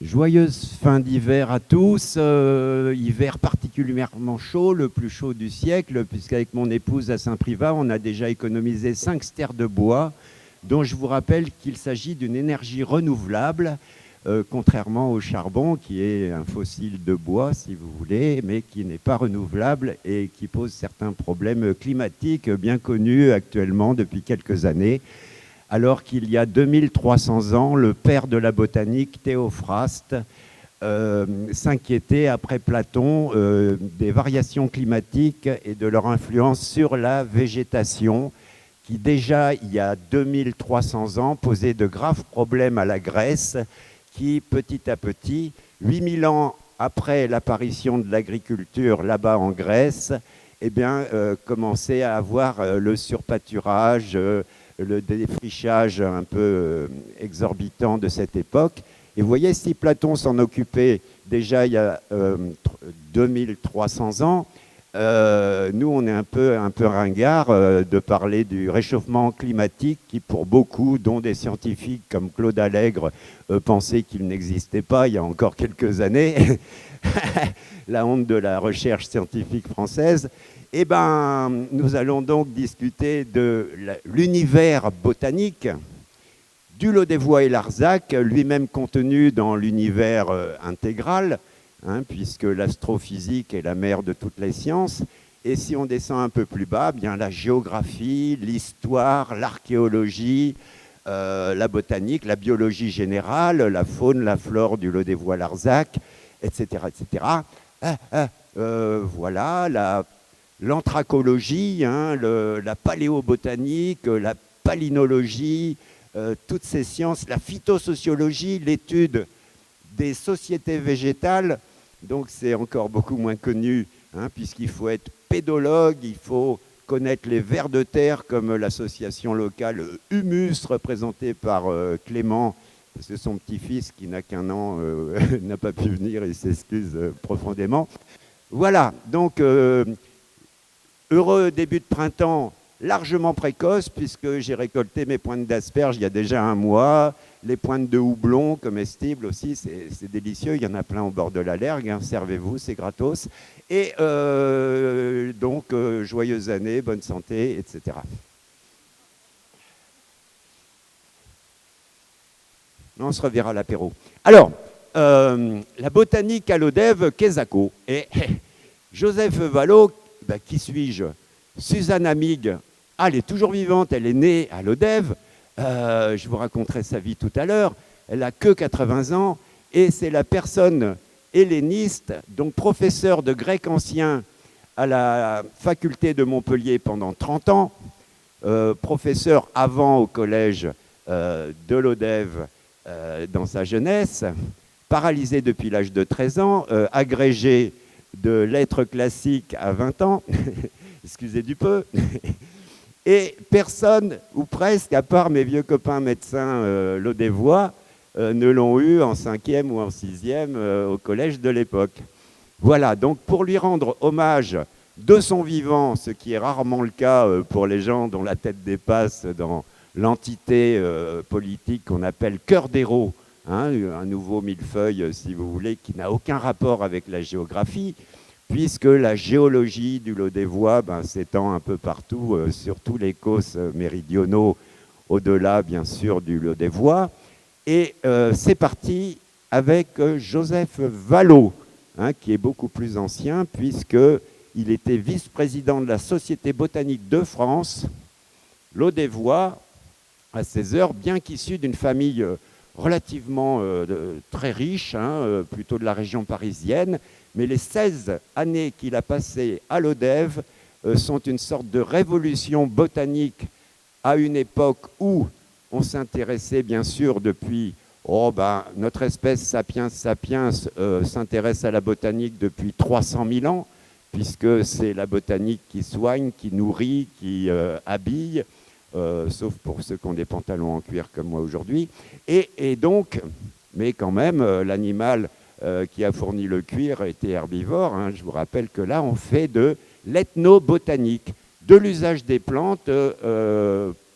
Joyeuse fin d'hiver à tous, hiver particulièrement chaud, le plus chaud du siècle, puisqu'avec mon épouse à Saint-Privat, on a déjà économisé 5 stères de bois, dont je vous rappelle qu'il s'agit d'une énergie renouvelable, contrairement au charbon, qui est un fossile de bois, si vous voulez, mais qui n'est pas renouvelable et qui pose certains problèmes climatiques bien connus actuellement depuis quelques années. Alors qu'il y a 2300 ans, le père de la botanique, Théophraste, s'inquiétait après Platon des variations climatiques et de leur influence sur la végétation, qui déjà, il y a 2300 ans, posait de graves problèmes à la Grèce, qui petit à petit, 8000 ans après l'apparition de l'agriculture là-bas en Grèce, eh bien, commençait à avoir le surpâturage, le défrichage un peu exorbitant de cette époque. Et vous voyez, si Platon s'en occupait déjà il y a 2300 ans, nous, on est un peu ringard de parler du réchauffement climatique qui, pour beaucoup, dont des scientifiques comme Claude Allègre, pensaient qu'il n'existait pas il y a encore quelques années, la honte de la recherche scientifique française. Eh bien, nous allons donc discuter de l'univers botanique du Lodévois et Larzac, lui-même contenu dans l'univers intégral, hein, puisque l'astrophysique est la mère de toutes les sciences. Et si on descend un peu plus bas, bien la géographie, l'histoire, l'archéologie, la botanique, la biologie générale, la faune, la flore du Lodévois-Larzac, etc., etc. Voilà, l'anthracologie, hein, la paléobotanique, la palynologie, toutes ces sciences, la phytosociologie, l'étude des sociétés végétales. Donc c'est encore beaucoup moins connu, hein, puisqu'il faut être pédologue, il faut connaître les vers de terre comme l'association locale Humus, représentée par Clément, parce que son petit-fils, qui n'a qu'1 an, n'a pas pu venir, il s'excuse profondément. Voilà, donc heureux début de printemps, largement précoce, puisque j'ai récolté mes pointes d'asperges il y a déjà 1 mois, les pointes de houblon comestibles aussi, c'est délicieux, il y en a plein au bord de la Lergue, hein, servez-vous, c'est gratos. Et donc, joyeuse année, bonne santé, etc. On se reverra à l'apéro. Alors, la botanique à l'Odève, Quesaco. Et Joseph Vallot, ben, qui suis-je? Suzanne Amig, elle est toujours vivante, elle est née à l'Odève. Je vous raconterai sa vie tout à l'heure. Elle n'a que 80 ans et c'est la personne helléniste, donc professeur de grec ancien à la faculté de Montpellier pendant 30 ans, professeur avant au collège de l'Odève dans sa jeunesse, paralysé depuis l'âge de 13 ans, agrégé de lettres classiques à 20 ans, excusez du peu, et personne, ou presque, à part mes vieux copains médecins lodévois, ne l'ont eu en 5e ou en 6e au collège de l'époque. Voilà, donc pour lui rendre hommage de son vivant, ce qui est rarement le cas pour les gens dont la tête dépasse dans l'entité politique qu'on appelle cœur d'héros, hein, un nouveau millefeuille, si vous voulez, qui n'a aucun rapport avec la géographie, puisque la géologie du Lodévois s'étend un peu partout, sur tous les causes méridionaux, au-delà, bien sûr, du Lodévois. Et c'est parti avec Joseph Vallot, hein, qui est beaucoup plus ancien, puisqu'il était vice-président de la Société botanique de France, Lodévois, à ses heures, bien qu'issu d'une famille relativement très riche, hein, plutôt de la région parisienne, mais les 16 années qu'il a passées à l'Odève sont une sorte de révolution botanique à une époque où on s'intéressait bien sûr depuis, notre espèce sapiens sapiens s'intéresse à la botanique depuis 300 000 ans, puisque c'est la botanique qui soigne, qui nourrit, qui habille, sauf pour ceux qui ont des pantalons en cuir comme moi aujourd'hui. Et donc, mais quand même, l'animal qui a fourni le cuir était herbivore. Hein. Je vous rappelle que là, on fait de l'ethnobotanique, de l'usage des plantes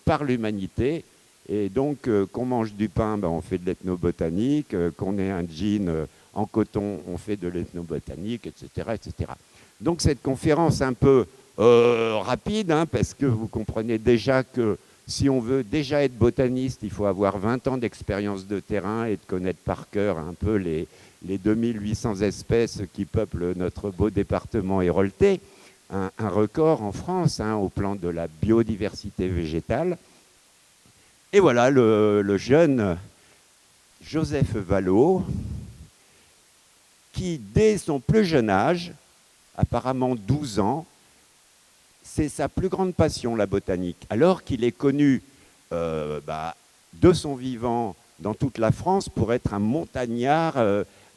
par l'humanité. Et donc, qu'on mange du pain, ben, on fait de l'ethnobotanique, qu'on ait un jean en coton, on fait de l'ethnobotanique, etc., etc. Donc, cette conférence un peu rapide, hein, parce que vous comprenez déjà que si on veut déjà être botaniste, il faut avoir 20 ans d'expérience de terrain et de connaître par cœur un peu les 2800 espèces qui peuplent notre beau département héroltais, un record en France hein, au plan de la biodiversité végétale. Et voilà le jeune Joseph Vallot, qui dès son plus jeune âge, apparemment 12 ans, c'est sa plus grande passion, la botanique. Alors qu'il est connu de son vivant dans toute la France pour être un montagnard,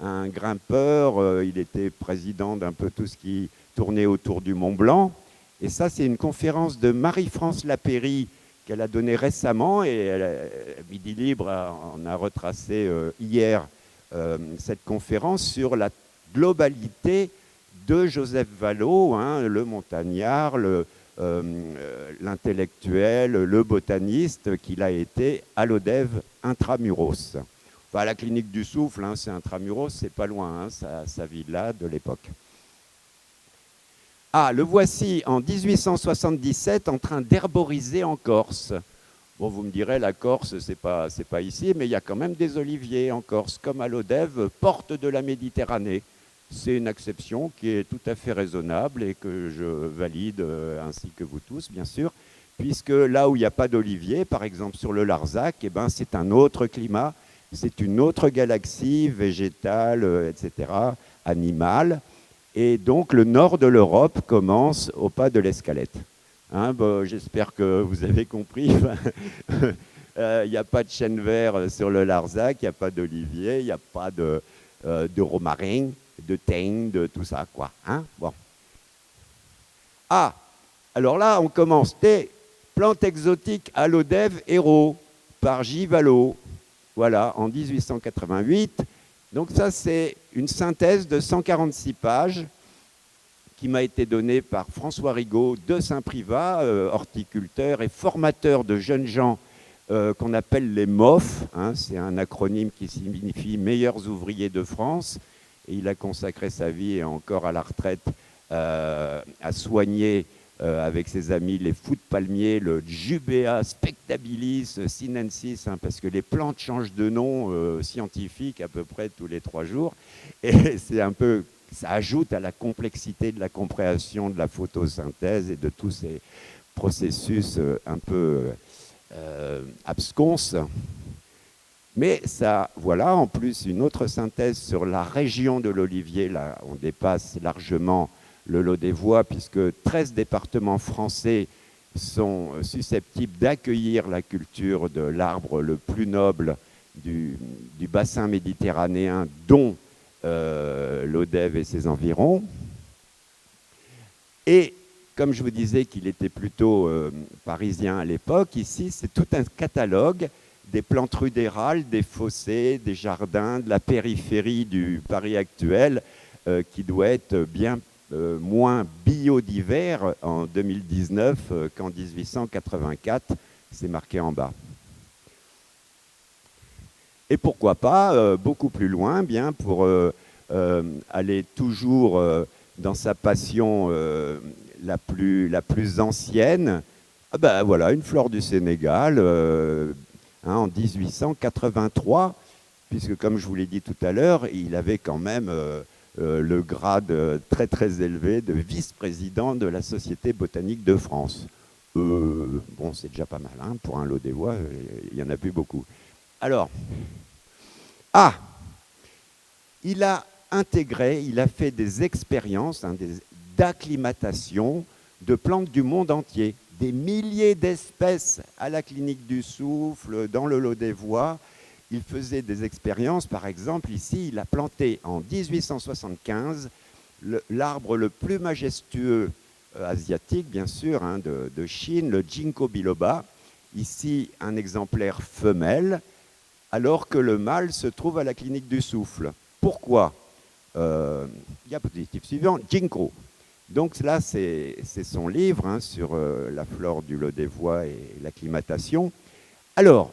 un grimpeur. Il était président d'un peu tout ce qui tournait autour du Mont Blanc. Et ça, c'est une conférence de Marie-France Lapéry qu'elle a donnée récemment. Et Midi Libre en a retracé hier cette conférence sur la globalité de Joseph Vallot, hein, le montagnard, l'intellectuel, le botaniste qu'il a été à l'ODEV intramuros. Enfin, la clinique du souffle, hein, c'est intramuros, c'est pas loin, hein, sa villa de l'époque. Ah, le voici en 1877 en train d'herboriser en Corse. Bon, vous me direz, la Corse, c'est pas ici, mais il y a quand même des oliviers en Corse, comme à l'ODEV, porte de la Méditerranée. C'est une exception qui est tout à fait raisonnable et que je valide, ainsi que vous tous, bien sûr, puisque là où il n'y a pas d'olivier, par exemple sur le Larzac, eh ben, c'est un autre climat, c'est une autre galaxie végétale, etc., animale. Et donc le nord de l'Europe commence au pas de l'escalette. Hein, bon, j'espère que vous avez compris. Il n'y a pas de chêne vert sur le Larzac, il n'y a pas d'olivier, il n'y a pas de romarin, de thym, de tout ça, quoi. Hein, bon. Ah, alors là, on commence. Plantes exotiques à l'ODEV Héros, par J. Vallot. Voilà, en 1888. Donc ça, c'est une synthèse de 146 pages qui m'a été donnée par François Rigaud de Saint-Privat, horticulteur et formateur de jeunes gens qu'on appelle les MOF. Hein, c'est un acronyme qui signifie Meilleurs ouvriers de France. Et il a consacré sa vie et encore à la retraite à soigner avec ses amis les fous de palmier, le Jubea spectabilis sinensis, hein, parce que les plantes changent de nom scientifique à peu près tous les 3 jours. Et c'est un peu, ça ajoute à la complexité de la compréhension de la photosynthèse et de tous ces processus un peu absconses. Mais ça, voilà, en plus, une autre synthèse sur la région de l'olivier. Là, on dépasse largement le lot des voies, puisque 13 départements français sont susceptibles d'accueillir la culture de l'arbre le plus noble du bassin méditerranéen, dont l'ODEV et ses environs. Et comme je vous disais qu'il était plutôt parisien à l'époque, ici, c'est tout un catalogue des plantes rudérales, des fossés, des jardins, de la périphérie du Paris actuel, qui doit être bien moins biodivers en 2019 qu'en 1884. C'est marqué en bas. Et pourquoi pas, beaucoup plus loin, bien, pour aller toujours dans sa passion la plus ancienne, ah ben, voilà, une flore du Sénégal, en 1883, puisque comme je vous l'ai dit tout à l'heure, il avait quand même le grade très très élevé de vice-président de la Société botanique de France. Bon, c'est déjà pas mal, hein, pour un lot des voix, il n'y en a plus beaucoup. Alors, il a intégré, il a fait des expériences d'acclimatation de plantes du monde entier. Des milliers d'espèces à la clinique du souffle, dans le lot des voies. Il faisait des expériences, par exemple, ici, il a planté en 1875 l'arbre le plus majestueux asiatique, bien sûr, hein, de Chine, le Ginkgo biloba. Ici, un exemplaire femelle, alors que le mâle se trouve à la clinique du souffle. Pourquoi Diapositive suivante, Ginkgo. Donc là, c'est son livre hein, sur la flore du lot des voies et l'acclimatation. Alors,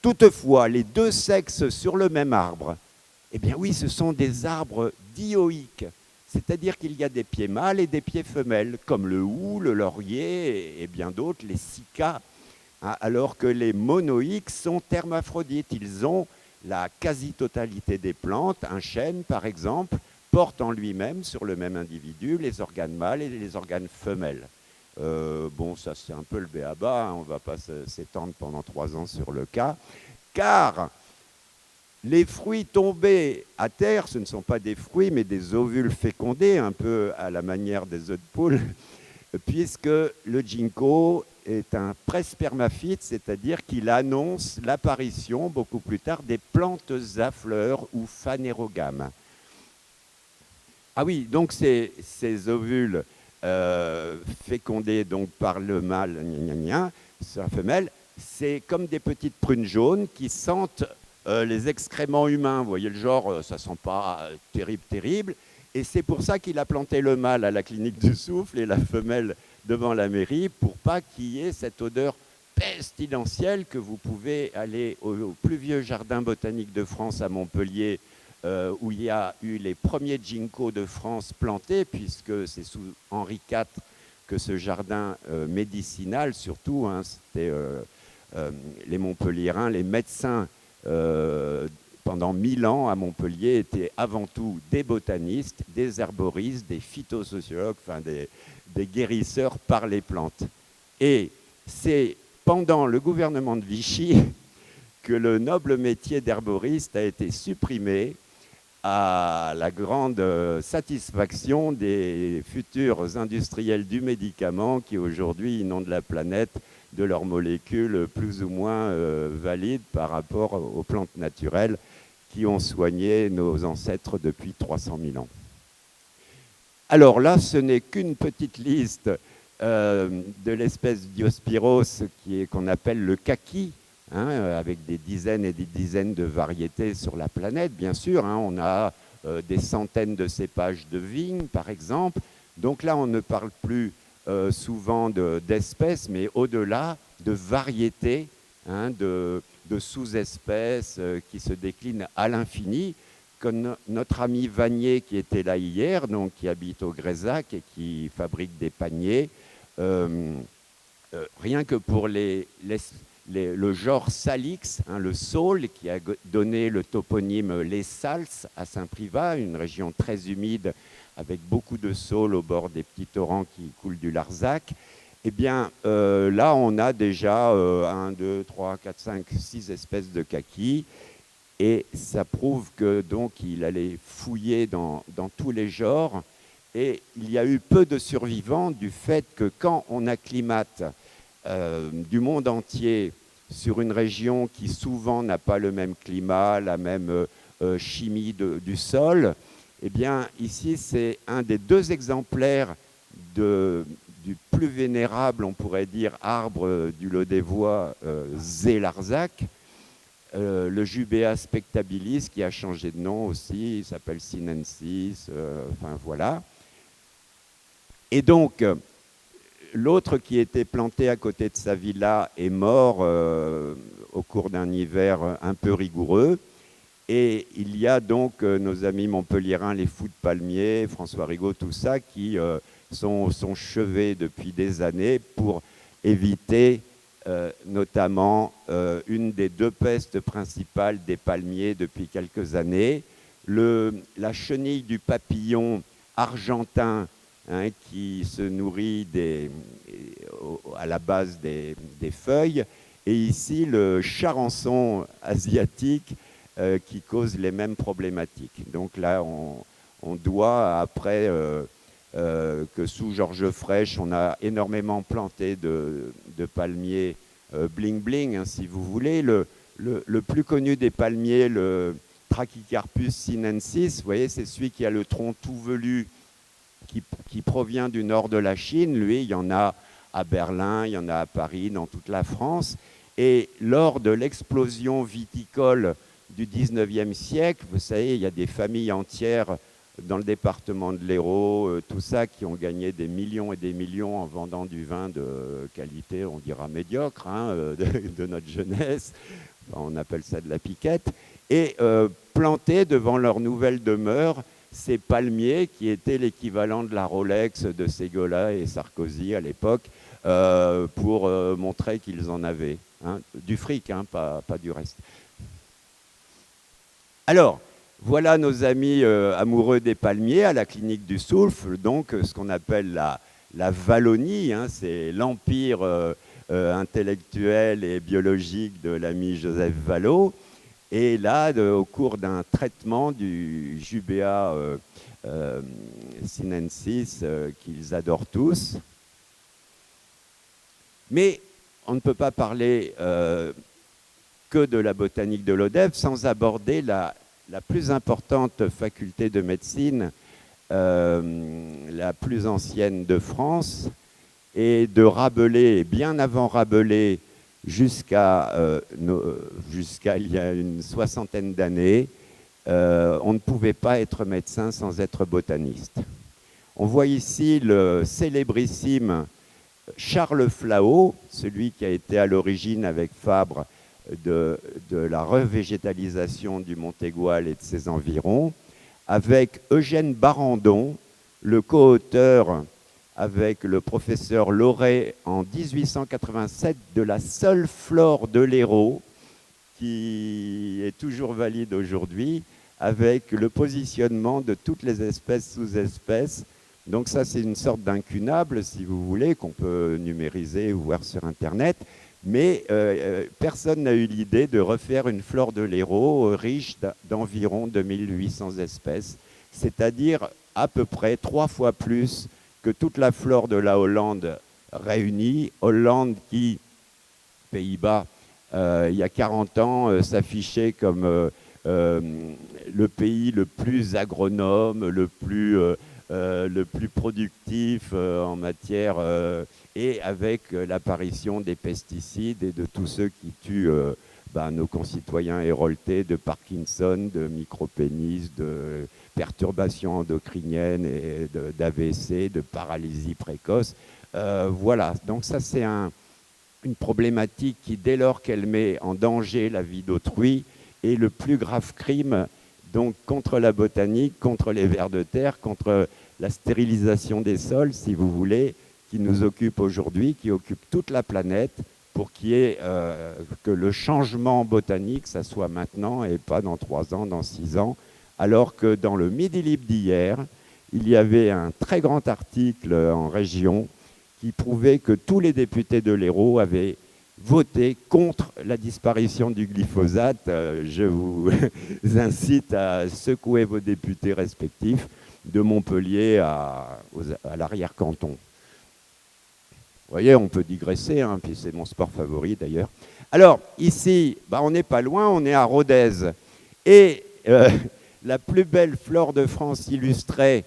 toutefois, les deux sexes sur le même arbre, eh bien oui, ce sont des arbres dioïques, c'est-à-dire qu'il y a des pieds mâles et des pieds femelles, comme le houx, le laurier et bien d'autres, les cycas, hein, alors que les monoïques sont hermaphrodites. Ils ont la quasi-totalité des plantes. Un chêne, par exemple, porte en lui-même, sur le même individu, les organes mâles et les organes femelles. Bon, ça c'est un peu le b.a.-ba, hein, on ne va pas s'étendre pendant 3 ans sur le cas, car les fruits tombés à terre, ce ne sont pas des fruits, mais des ovules fécondés, un peu à la manière des œufs de poule, puisque le ginkgo est un prespermaphyte, c'est-à-dire qu'il annonce l'apparition, beaucoup plus tard, des plantes à fleurs ou phanérogames. Ah oui, donc ces ovules fécondés donc, par le mâle, sur la femelle, c'est comme des petites prunes jaunes qui sentent les excréments humains. Vous voyez le genre, ça sent pas terrible. Et c'est pour ça qu'il a planté le mâle à la clinique du souffle et la femelle devant la mairie, pour pas qu'il y ait cette odeur pestilentielle que vous pouvez aller au plus vieux jardin botanique de France à Montpellier, où il y a eu les premiers ginkgos de France plantés, puisque c'est sous Henri IV que ce jardin médicinal, surtout, hein, c'était les Montpelliérains, les médecins, pendant 1000 ans à Montpellier, étaient avant tout des botanistes, des herboristes, des phytosociologues, enfin des guérisseurs par les plantes. Et c'est pendant le gouvernement de Vichy que le noble métier d'herboriste a été supprimé, à la grande satisfaction des futurs industriels du médicament qui aujourd'hui inondent la planète de leurs molécules plus ou moins valides par rapport aux plantes naturelles qui ont soigné nos ancêtres depuis 300 000 ans. Alors là, ce n'est qu'une petite liste de l'espèce Diospyros qu'on appelle le kaki, hein, avec des dizaines et des dizaines de variétés sur la planète, bien sûr. Hein, on a des centaines de cépages de vignes, par exemple. Donc là, on ne parle plus souvent d'espèces, mais au-delà de variétés, hein, de sous-espèces qui se déclinent à l'infini, comme notre ami Vanier qui était là hier, donc qui habite au Grésac et qui fabrique des paniers. Rien que pour le genre Salix, hein, le saule, qui a donné le toponyme Les Sals à Saint-Privat, une région très humide avec beaucoup de saules au bord des petits torrents qui coulent du Larzac. Eh bien, là, on a déjà 1, 2, 3, 4, 5, 6 espèces de kakis. Et ça prouve que donc il allait fouiller dans tous les genres. Et il y a eu peu de survivants du fait que quand on acclimate du monde entier sur une région qui souvent n'a pas le même climat, la même chimie du sol, eh bien ici c'est un des 2 exemplaires du plus vénérable, on pourrait dire, arbre du Lot-des-Voix, Zé-Larzac, le Jubea spectabilis, qui a changé de nom aussi, il s'appelle sinensis, enfin voilà. Et donc, l'autre qui était planté à côté de sa villa est mort au cours d'un hiver un peu rigoureux. Et il y a donc nos amis montpelliérains, les fous de palmiers, François Rigaud, tout ça, qui sont chevés depuis des années pour éviter notamment une des 2 pestes principales des palmiers depuis quelques années, la chenille du papillon argentin, hein, qui se nourrit à la base des feuilles, et ici le charançon asiatique qui cause les mêmes problématiques. Donc là, on doit, après que sous Georges Frêche, on a énormément planté de palmiers bling-bling, hein, si vous voulez. Le plus connu des palmiers, le Trachycarpus sinensis, vous voyez, c'est celui qui a le tronc tout velu, qui provient du nord de la Chine. Lui, il y en a à Berlin, il y en a à Paris, dans toute la France. Et lors de l'explosion viticole du 19e siècle, vous savez, il y a des familles entières dans le département de l'Hérault, tout ça, qui ont gagné des millions et des millions en vendant du vin de qualité, on dira médiocre, hein, de notre jeunesse. Enfin, on appelle ça de la piquette. Et plantés devant leur nouvelle demeure ces palmiers qui étaient l'équivalent de la Rolex de Ségolène et Sarkozy à l'époque, pour montrer qu'ils en avaient. Hein, du fric, hein, pas du reste. Alors, voilà nos amis amoureux des palmiers à la clinique du Soulfre, donc ce qu'on appelle la Wallonie, hein, c'est l'empire intellectuel et biologique de l'ami Joseph Vallot. Et là, au cours d'un traitement du Jubea sinensis qu'ils adorent tous, mais on ne peut pas parler que de la botanique de l'Odève sans aborder la plus importante faculté de médecine, la plus ancienne de France, et de Rabelais, bien avant Rabelais, jusqu'à il y a une soixantaine d'années, on ne pouvait pas être médecin sans être botaniste. On voit ici le célébrissime Charles Flao, celui qui a été à l'origine avec Fabre de la revégétalisation du Montégoal et de ses environs, avec Eugène Barandon, le co-auteur avec le professeur Laurey en 1887 de la seule flore de l'Hérault, qui est toujours valide aujourd'hui, avec le positionnement de toutes les espèces sous-espèces. Donc ça, c'est une sorte d'incunable, si vous voulez, qu'on peut numériser ou voir sur Internet. Mais personne n'a eu l'idée de refaire une flore de l'Hérault riche d'environ 2800 espèces, c'est-à-dire à peu près 3 fois plus que toute la flore de la Hollande réunie. Hollande qui, Pays-Bas, il y a 40 ans, s'affichait comme le pays le plus agronome, le plus productif en matière, et avec l'apparition des pesticides et de tous ceux qui tuent nos concitoyens héroltais de Parkinson, de micropénis, de perturbations endocriniennes, et d'AVC, de paralysie précoce. Voilà, donc ça c'est une problématique qui, dès lors qu'elle met en danger la vie d'autrui, est le plus grave crime donc contre la botanique, contre les vers de terre, contre la stérilisation des sols, si vous voulez, qui nous occupe aujourd'hui, qui occupe toute la planète, pour qu'il y ait que le changement botanique, ça soit maintenant et pas dans 3 ans, dans 6 ans, alors que dans le Midi Libre d'hier, il y avait un très grand article en région qui prouvait que tous les députés de l'Hérault avaient voté contre la disparition du glyphosate. Je vous incite à secouer vos députés respectifs de Montpellier à l'arrière-canton. Vous voyez, on peut digresser, hein, puis c'est mon sport favori d'ailleurs. Alors, ici, on n'est pas loin, on est à Rodez. Et la plus belle flore de France illustrée,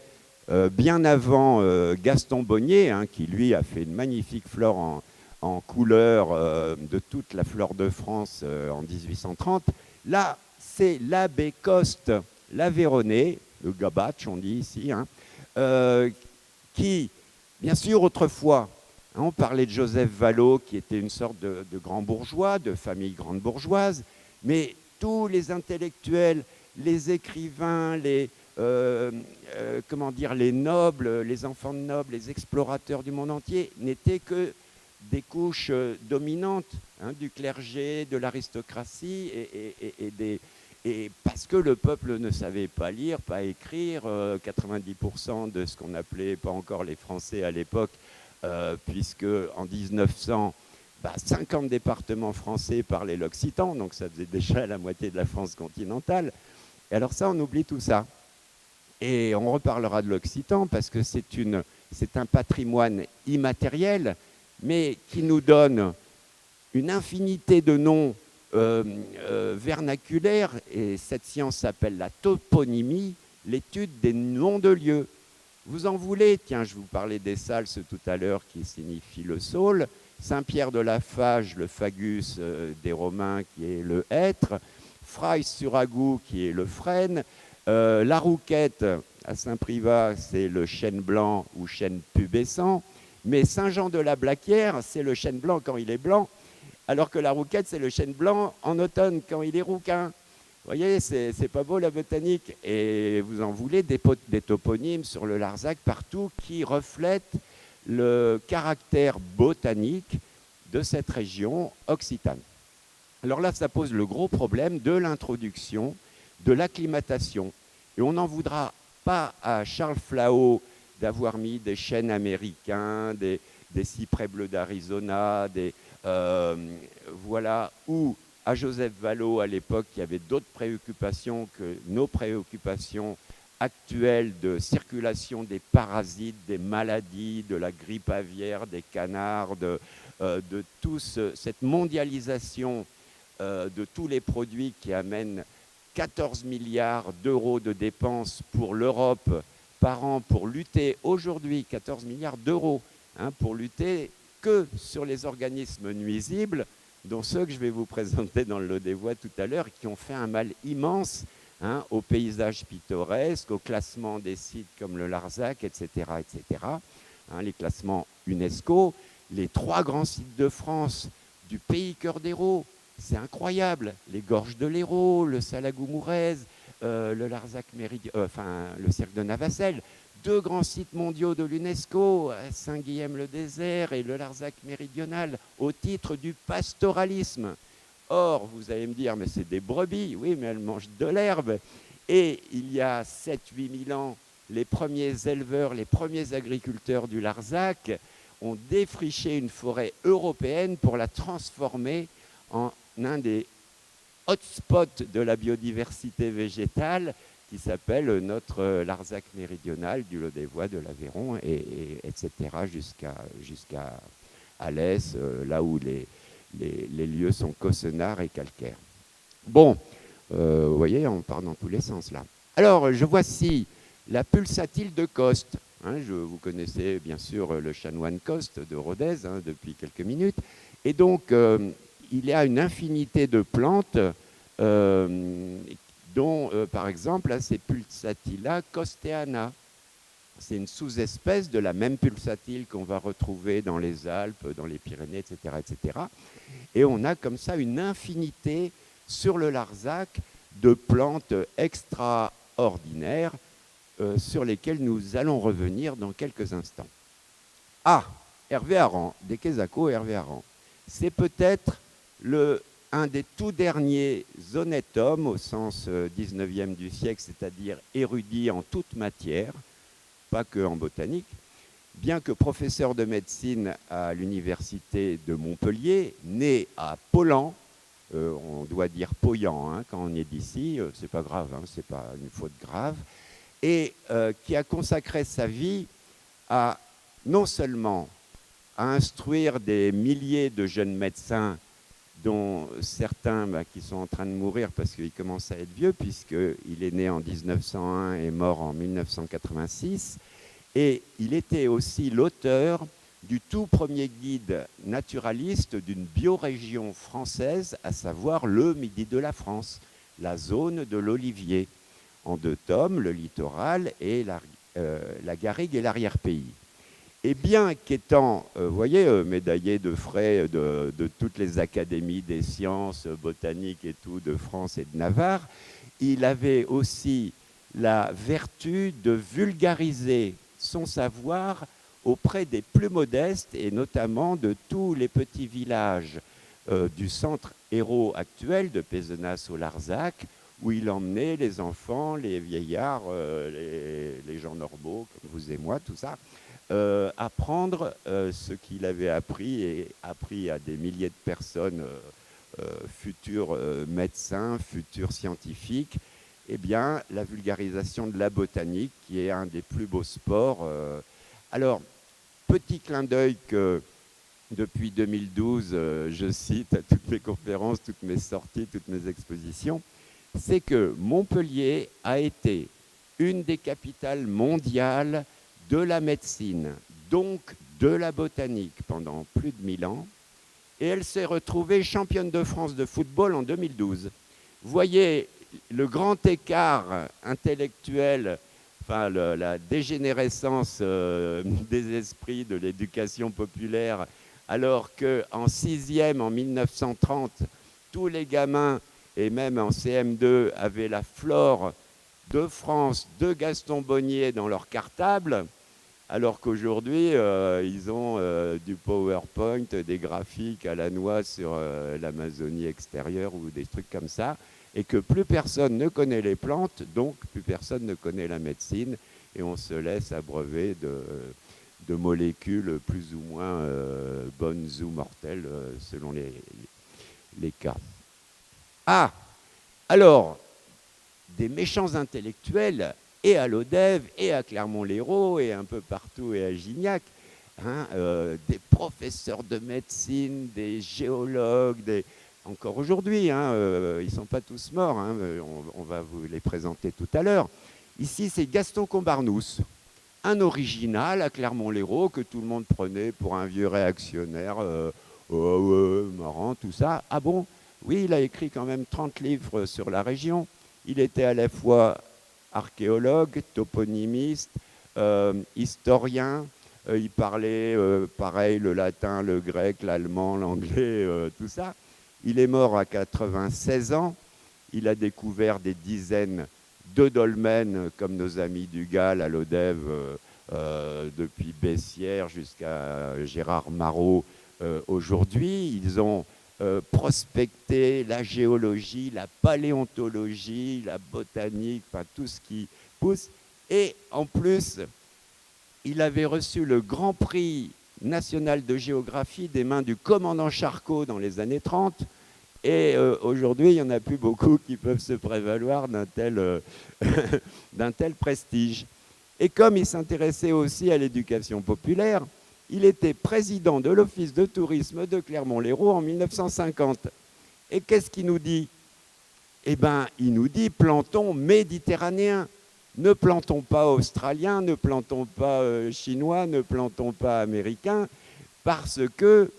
bien avant Gaston Bonnier, hein, qui lui a fait une magnifique flore en couleur de toute la flore de France en 1830. Là, c'est l'abbé Coste l'Aveyronais, le Gabatch, on dit ici, hein, qui, bien sûr, autrefois, hein, on parlait de Joseph Vallot, qui était une sorte de grand bourgeois, de famille grande bourgeoise, mais tous les intellectuels, les écrivains, les nobles, les enfants de nobles, les explorateurs du monde entier n'étaient que des couches dominantes, hein, du clergé, de l'aristocratie, et parce que le peuple ne savait pas lire, pas écrire, 90% de ce qu'on appelait pas encore les Français à l'époque, puisque en 1900, 50 départements français parlaient l'occitan, donc ça faisait déjà la moitié de la France continentale. Et alors ça, on oublie tout ça. Et on reparlera de l'occitan parce que c'est un patrimoine immatériel, mais qui nous donne une infinité de noms vernaculaires, et cette science s'appelle la toponymie, l'étude des noms de lieux. Vous en voulez? Tiens, je vous parlais des Salles tout à l'heure, qui signifie le saule, Saint-Pierre-de-la-Fage, le fagus des Romains, qui est le hêtre, Fraïs-sur-Agou, qui est le frêne, La Rouquette, à Saint-Privat, c'est le chêne blanc ou chêne pubescent. Mais Saint-Jean-de-la-Blaquière, c'est le chêne blanc quand il est blanc, alors que la rouquette, c'est le chêne blanc en automne quand il est rouquin. Vous voyez, c'est pas beau la botanique. Et vous en voulez des toponymes sur le Larzac partout qui reflètent le caractère botanique de cette région occitane. Alors là, ça pose le gros problème de l'introduction, de l'acclimatation. Et on n'en voudra pas à Charles Flahault d'avoir mis des chênes américains, des cyprès bleus d'Arizona, voilà, ou à Joseph Vallot à l'époque, il y avait d'autres préoccupations que nos préoccupations actuelles de circulation des parasites, des maladies, de la grippe aviaire, des canards, de toute cette mondialisation de tous les produits qui amènent 14 milliards d'euros de dépenses pour l'Europe par an pour lutter aujourd'hui, 14 milliards d'euros, pour lutter que sur les organismes nuisibles, dont ceux que je vais vous présenter dans le Lot des Voies tout à l'heure, qui ont fait un mal immense au paysage pittoresque, au classement des sites comme le Larzac, etc. etc. Les classements UNESCO, les 3 grands sites de France du pays cœur d'Hérault, c'est incroyable, les gorges de l'Hérault, le Salagou-Mourez, le Larzac le cirque de Navacelles, 2 grands sites mondiaux de l'UNESCO, Saint-Guilhem-le-Désert et le Larzac méridional, au titre du pastoralisme. Or, vous allez me dire, mais c'est des brebis, oui, mais elles mangent de l'herbe. Et il y a 7-8 000 ans, les premiers éleveurs, les premiers agriculteurs du Larzac ont défriché une forêt européenne pour la transformer en un des hotspots de la biodiversité végétale qui s'appelle notre Larzac méridional, du Lot des Voies, de l'Aveyron, etc., jusqu'à Alès, là où les lieux sont cossonards et calcaires. Bon, vous voyez, on part dans tous les sens là. Alors, je voici la pulsatile de Coste. Vous connaissez bien sûr le chanoine Coste de Rodez depuis quelques minutes. Et donc, il y a une infinité de plantes dont, par exemple, ces Pulsatilla costeana. C'est une sous-espèce de la même pulsatile qu'on va retrouver dans les Alpes, dans les Pyrénées, etc., etc. Et on a comme ça une infinité sur le Larzac de plantes extraordinaires sur lesquelles nous allons revenir dans quelques instants. Hervé Aran, des Quesaco Hervé Aran. C'est peut-être un des tout derniers honnêtes hommes au sens 19e du siècle, c'est-à-dire érudit en toute matière, pas que en botanique, bien que professeur de médecine à l'université de Montpellier, né à Pollan, on doit dire Poyan quand on est d'ici, c'est pas grave, c'est pas une faute grave, et qui a consacré sa vie à non seulement à instruire des milliers de jeunes médecins, dont certains qui sont en train de mourir parce qu'ils commencent à être vieux, puisqu'il est né en 1901 et mort en 1986. Et il était aussi l'auteur du tout premier guide naturaliste d'une biorégion française, à savoir le Midi de la France, la zone de l'Olivier, en 2 tomes, le littoral et la garrigue et l'arrière-pays. Et bien qu'étant, vous voyez, médaillé de frais de toutes les académies des sciences botaniques et tout de France et de Navarre, il avait aussi la vertu de vulgariser son savoir auprès des plus modestes et notamment de tous les petits villages du centre Hérault actuel de Pézenas au Larzac, où il emmenait les enfants, les vieillards, les gens normaux comme vous et moi, tout ça, apprendre ce qu'il avait appris et appris à des milliers de personnes, futurs médecins, futurs scientifiques, bien, la vulgarisation de la botanique, qui est un des plus beaux sports. Alors, petit clin d'œil que depuis 2012, je cite à toutes mes conférences, toutes mes sorties, toutes mes expositions, c'est que Montpellier a été une des capitales mondiales de la médecine, donc de la botanique pendant plus de 1000 ans, et elle s'est retrouvée championne de France de football en 2012. Vous voyez le grand écart intellectuel, enfin la dégénérescence des esprits de l'éducation populaire, alors qu'en sixième, en 1930, tous les gamins, et même en CM2, avaient la flore de France, de Gaston Bonnier dans leur cartable, alors qu'aujourd'hui, ils ont du PowerPoint, des graphiques à la noix sur l'Amazonie extérieure ou des trucs comme ça, et que plus personne ne connaît les plantes, donc plus personne ne connaît la médecine, et on se laisse abreuver de molécules plus ou moins bonnes ou mortelles selon les cas. Ah, alors, des méchants intellectuels, et à l'ODEV, et à Clermont-Lérault, et un peu partout, et à Gignac, hein, des professeurs de médecine, des géologues, encore aujourd'hui, hein, ils ne sont pas tous morts, hein, on va vous les présenter tout à l'heure. Ici, c'est Gaston Combarnous, un original à Clermont-Lérault que tout le monde prenait pour un vieux réactionnaire, marrant, tout ça. Ah bon? Oui, il a écrit quand même 30 livres sur la région. Il était à la fois archéologue, toponymiste, historien. Il parlait, pareil, le latin, le grec, l'allemand, l'anglais, tout ça. Il est mort à 96 ans. Il a découvert des dizaines de dolmens, comme nos amis du Gall à l'ODEV, depuis Bessières jusqu'à Gérard Marot aujourd'hui. Ils ont prospecté la géologie, la paléontologie, la botanique, enfin tout ce qui pousse. Et en plus, il avait reçu le Grand Prix national de géographie des mains du commandant Charcot dans les années 30. Et aujourd'hui, il n'y en a plus beaucoup qui peuvent se prévaloir d'un tel, d'un tel prestige. Et comme il s'intéressait aussi à l'éducation populaire, il était président de l'Office de tourisme de Clermont-Lérault en 1950. Et qu'est-ce qu'il nous dit? Eh bien, il nous dit plantons méditerranéens. Ne plantons pas australiens, ne plantons pas chinois, ne plantons pas américains, parce que,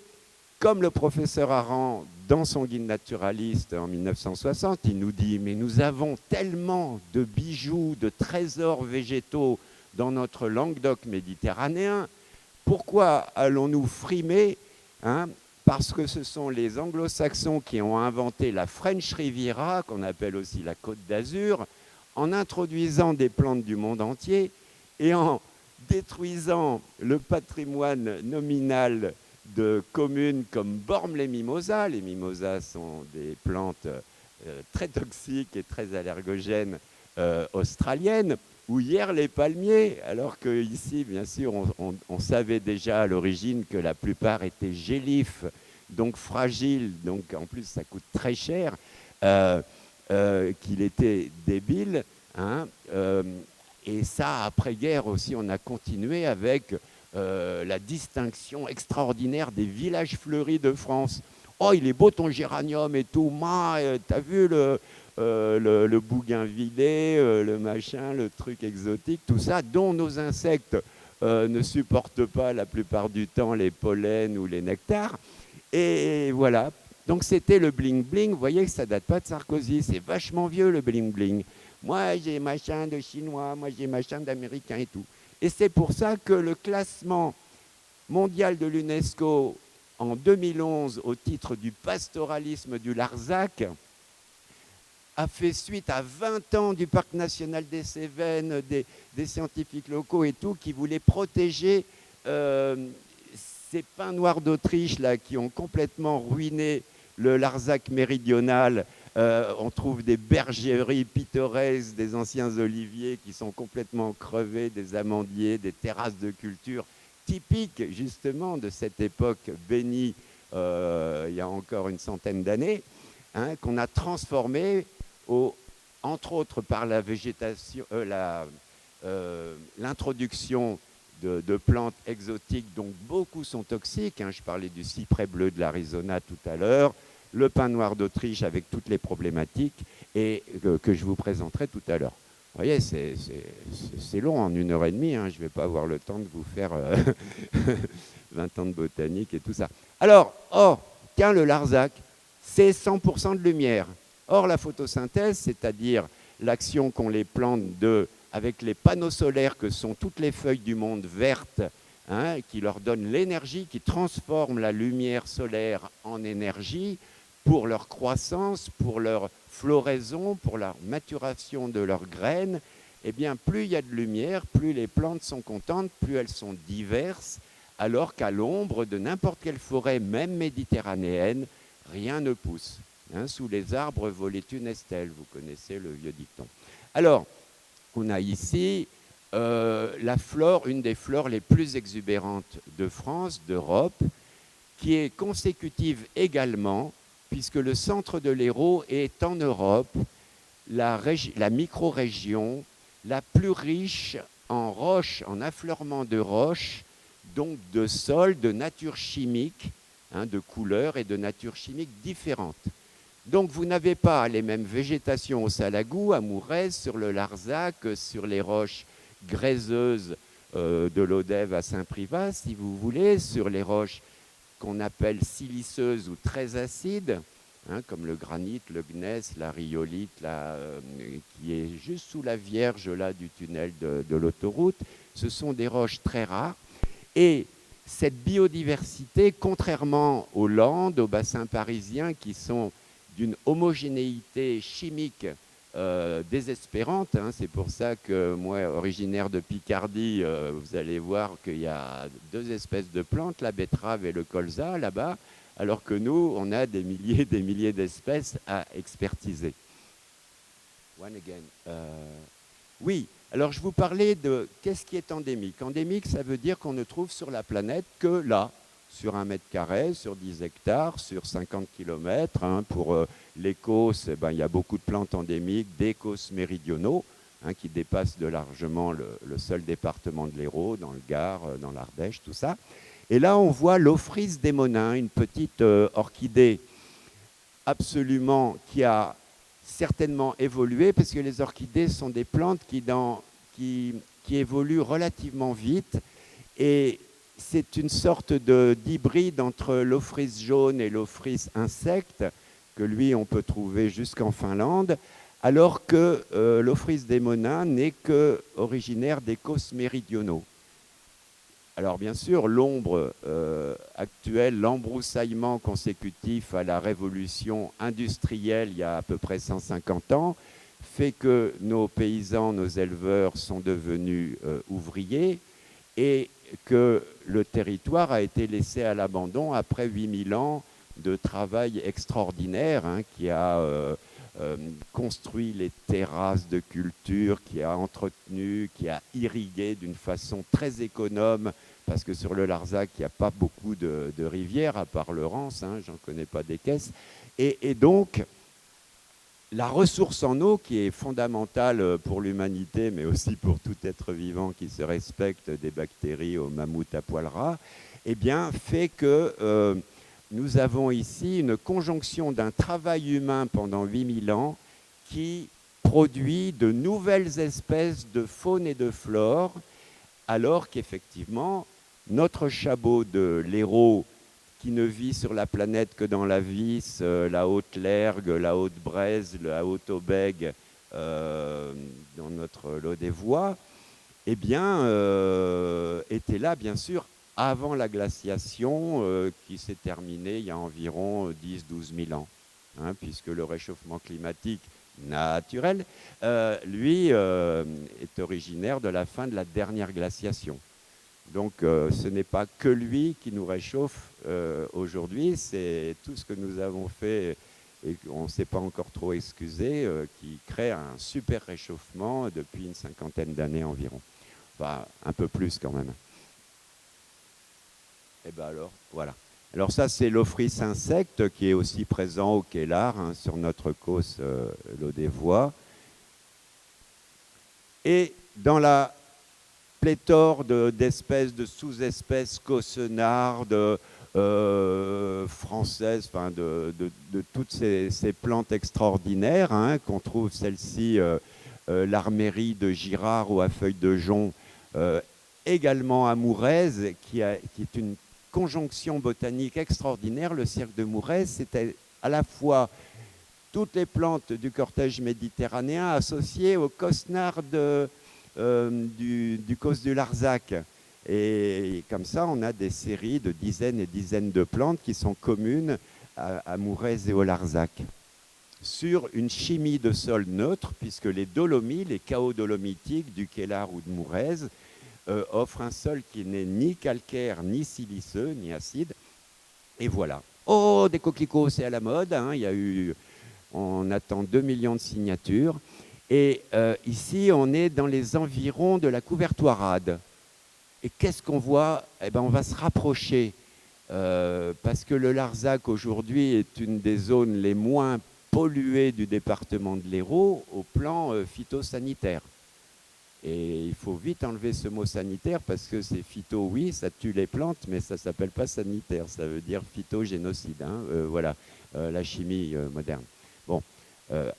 comme le professeur Aran, dans son guide naturaliste en 1960, il nous dit « Mais nous avons tellement de bijoux, de trésors végétaux dans notre Languedoc méditerranéen, pourquoi allons-nous frimer, hein, parce que ce sont les anglo-saxons qui ont inventé la French Riviera, qu'on appelle aussi la Côte d'Azur, en introduisant des plantes du monde entier et en détruisant le patrimoine nominal de communes comme Bormes-les-Mimosas. Les mimosas sont des plantes très toxiques et très allergogènes australiennes, ou hier les palmiers, alors qu'ici, bien sûr, on savait déjà à l'origine que la plupart étaient gélifs, donc fragiles, donc en plus ça coûte très cher, qu'il était débile. Hein, et ça, après-guerre aussi, on a continué avec la distinction extraordinaire des villages fleuris de France. Oh, il est beau ton géranium et tout, t'as vu le bougainvillier, le machin, le truc exotique, tout ça, dont nos insectes ne supportent pas la plupart du temps les pollens ou les nectars. Et voilà. Donc c'était le bling-bling. Vous voyez que ça date pas de Sarkozy. C'est vachement vieux le bling-bling. Moi, j'ai machin de chinois, moi, j'ai machin d'américain et tout. Et c'est pour ça que le classement mondial de l'UNESCO en 2011, au titre du pastoralisme du Larzac, a fait suite à 20 ans du Parc national des Cévennes, des scientifiques locaux et tout, qui voulaient protéger ces pins noirs d'Autriche là, qui ont complètement ruiné le Larzac méridional. On trouve des bergeries pittoresques, des anciens oliviers qui sont complètement crevés, des amandiers, des terrasses de culture typiques justement de cette époque bénie il y a encore une centaine d'années, hein, qu'on a transformé, entre autres par la végétation, l'introduction de plantes exotiques, dont beaucoup sont toxiques. Hein, je parlais du cyprès bleu de l'Arizona tout à l'heure, le pin noir d'Autriche avec toutes les problématiques et que je vous présenterai tout à l'heure. Vous voyez, c'est long en 1h30, hein, je ne vais pas avoir le temps de vous faire 20 ans de botanique et tout ça. Alors, tiens, le Larzac, c'est 100% de lumière. Or, la photosynthèse, c'est-à-dire l'action qu'ont les plantes de avec les panneaux solaires que sont toutes les feuilles du monde vertes, hein, qui leur donnent l'énergie, qui transforment la lumière solaire en énergie pour leur croissance, pour leur floraison, pour la maturation de leurs graines. Eh bien, plus il y a de lumière, plus les plantes sont contentes, plus elles sont diverses, alors qu'à l'ombre de n'importe quelle forêt, même méditerranéenne, rien ne pousse. Hein, sous les arbres volait une estelle, vous connaissez le vieux dicton. Alors, on a ici la flore, une des flores les plus exubérantes de France, d'Europe, qui est consécutive également, puisque le centre de l'Hérault est en Europe la micro-région la plus riche en roches, en affleurements de roches, donc de sol, de nature chimique, hein, de couleurs et de nature chimique différentes. Donc vous n'avez pas les mêmes végétations au Salagou, à Mourez, sur le Larzac, sur les roches gréseuses de l'Odève à Saint-Privat, si vous voulez, sur les roches qu'on appelle siliceuses ou très acides, hein, comme le granit, le gneiss, la rhyolite, qui est juste sous la Vierge là, du tunnel de l'autoroute. Ce sont des roches très rares. Et cette biodiversité, contrairement aux Landes, aux bassins parisiens, qui sont d'une homogénéité chimique désespérante, hein, c'est pour ça que moi, originaire de Picardie, vous allez voir qu'il y a deux espèces de plantes, la betterave et le colza là-bas, alors que nous, on a des milliers d'espèces à expertiser. One again. Oui, alors je vous parlais de qu'est-ce qui est endémique. Endémique, ça veut dire qu'on ne trouve sur la planète que là, sur 1 mètre carré, sur 10 hectares, sur 50 km. Hein, pour l'Écosse, eh ben, il y a beaucoup de plantes endémiques, d'Écosse méridionaux, hein, qui dépassent de largement le seul département de l'Hérault, dans le Gard, dans l'Ardèche, tout ça. Et là, on voit l'Ophrys démonin, une petite orchidée absolument qui a certainement évolué, parce que les orchidées sont des plantes qui évoluent relativement vite. Et c'est une sorte d'hybride entre l'Ophrys jaune et l'Ophrys insecte, que lui, on peut trouver jusqu'en Finlande, alors que l'Ophrys démonin n'est que originaire d'Écosse méridionaux. Alors bien sûr, l'ombre actuelle, l'embroussaillement consécutif à la révolution industrielle il y a à peu près 150 ans, fait que nos paysans, nos éleveurs sont devenus ouvriers et que le territoire a été laissé à l'abandon après 8000 ans de travail extraordinaire, hein, qui a construit les terrasses de culture, qui a entretenu, qui a irrigué d'une façon très économe, parce que sur le Larzac, il n'y a pas beaucoup de rivières, à part le Rance, hein, j'en connais pas des caisses. Et donc, la ressource en eau, qui est fondamentale pour l'humanité, mais aussi pour tout être vivant qui se respecte, des bactéries aux mammouths à poil ras, eh bien, fait que nous avons ici une conjonction d'un travail humain pendant 8000 ans qui produit de nouvelles espèces de faune et de flore, alors qu'effectivement, notre chabot de l'Hérault, qui ne vit sur la planète que dans la Vis, la Haute-Lergue, la Haute-Braise, la Haute-Aubègue, dans notre lot des voies, eh bien, était là, bien sûr, avant la glaciation qui s'est terminée il y a environ 10-12 000 ans, hein, puisque le réchauffement climatique naturel, lui, est originaire de la fin de la dernière glaciation. Donc ce n'est pas que lui qui nous réchauffe aujourd'hui, c'est tout ce que nous avons fait et qu'on ne s'est pas encore trop excusé, qui crée un super réchauffement depuis une 50aine d'années environ. Enfin, un peu plus quand même. Et bien alors, voilà. Alors ça, c'est l'Ophrys insecte qui est aussi présent au Kellar, hein, sur notre causse l'eau des voies. Et dans la pléthore d'espèces, de sous-espèces caussenardes, françaises, enfin de toutes ces plantes extraordinaires, hein, qu'on trouve celle-ci, l'armérie de Girard ou à feuilles de jonc, également à Mourez, qui est une conjonction botanique extraordinaire. Le cirque de Mourez, c'était à la fois toutes les plantes du cortège méditerranéen associées aux cossenards du causse du Larzac. Et comme ça, on a des séries de dizaines et dizaines de plantes qui sont communes à Mourez et au Larzac. Sur une chimie de sol neutre, puisque les dolomies, les chaos dolomitiques du Kellar ou de Mourez, offrent un sol qui n'est ni calcaire, ni siliceux, ni acide. Et voilà. Oh, des coquelicots, c'est à la mode. Hein. Il y a eu, on attend 2 millions de signatures. Et ici, on est dans les environs de la Couvertoirade. Et qu'est-ce qu'on voit? Eh ben, on va se rapprocher. Parce que le Larzac, aujourd'hui, est une des zones les moins polluées du département de l'Hérault au plan phytosanitaire. Et il faut vite enlever ce mot sanitaire parce que c'est phyto, oui, ça tue les plantes, mais ça ne s'appelle pas sanitaire, ça veut dire phytogénocide. Hein, voilà, la chimie moderne. Bon,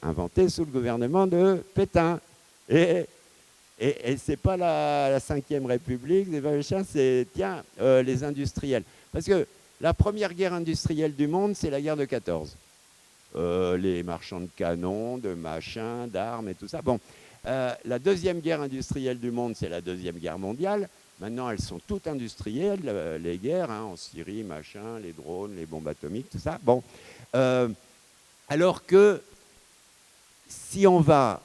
inventé sous le gouvernement de Pétain. Et ce n'est pas la Ve République, c'est, tiens, les industriels. Parce que la première guerre industrielle du monde, c'est la guerre de 14. Les marchands de canons, de machins, d'armes et tout ça. Bon, la deuxième guerre industrielle du monde, c'est la Deuxième Guerre mondiale. Maintenant, elles sont toutes industrielles, les guerres, hein, en Syrie, machin, les drones, les bombes atomiques, tout ça. Bon, alors que si on va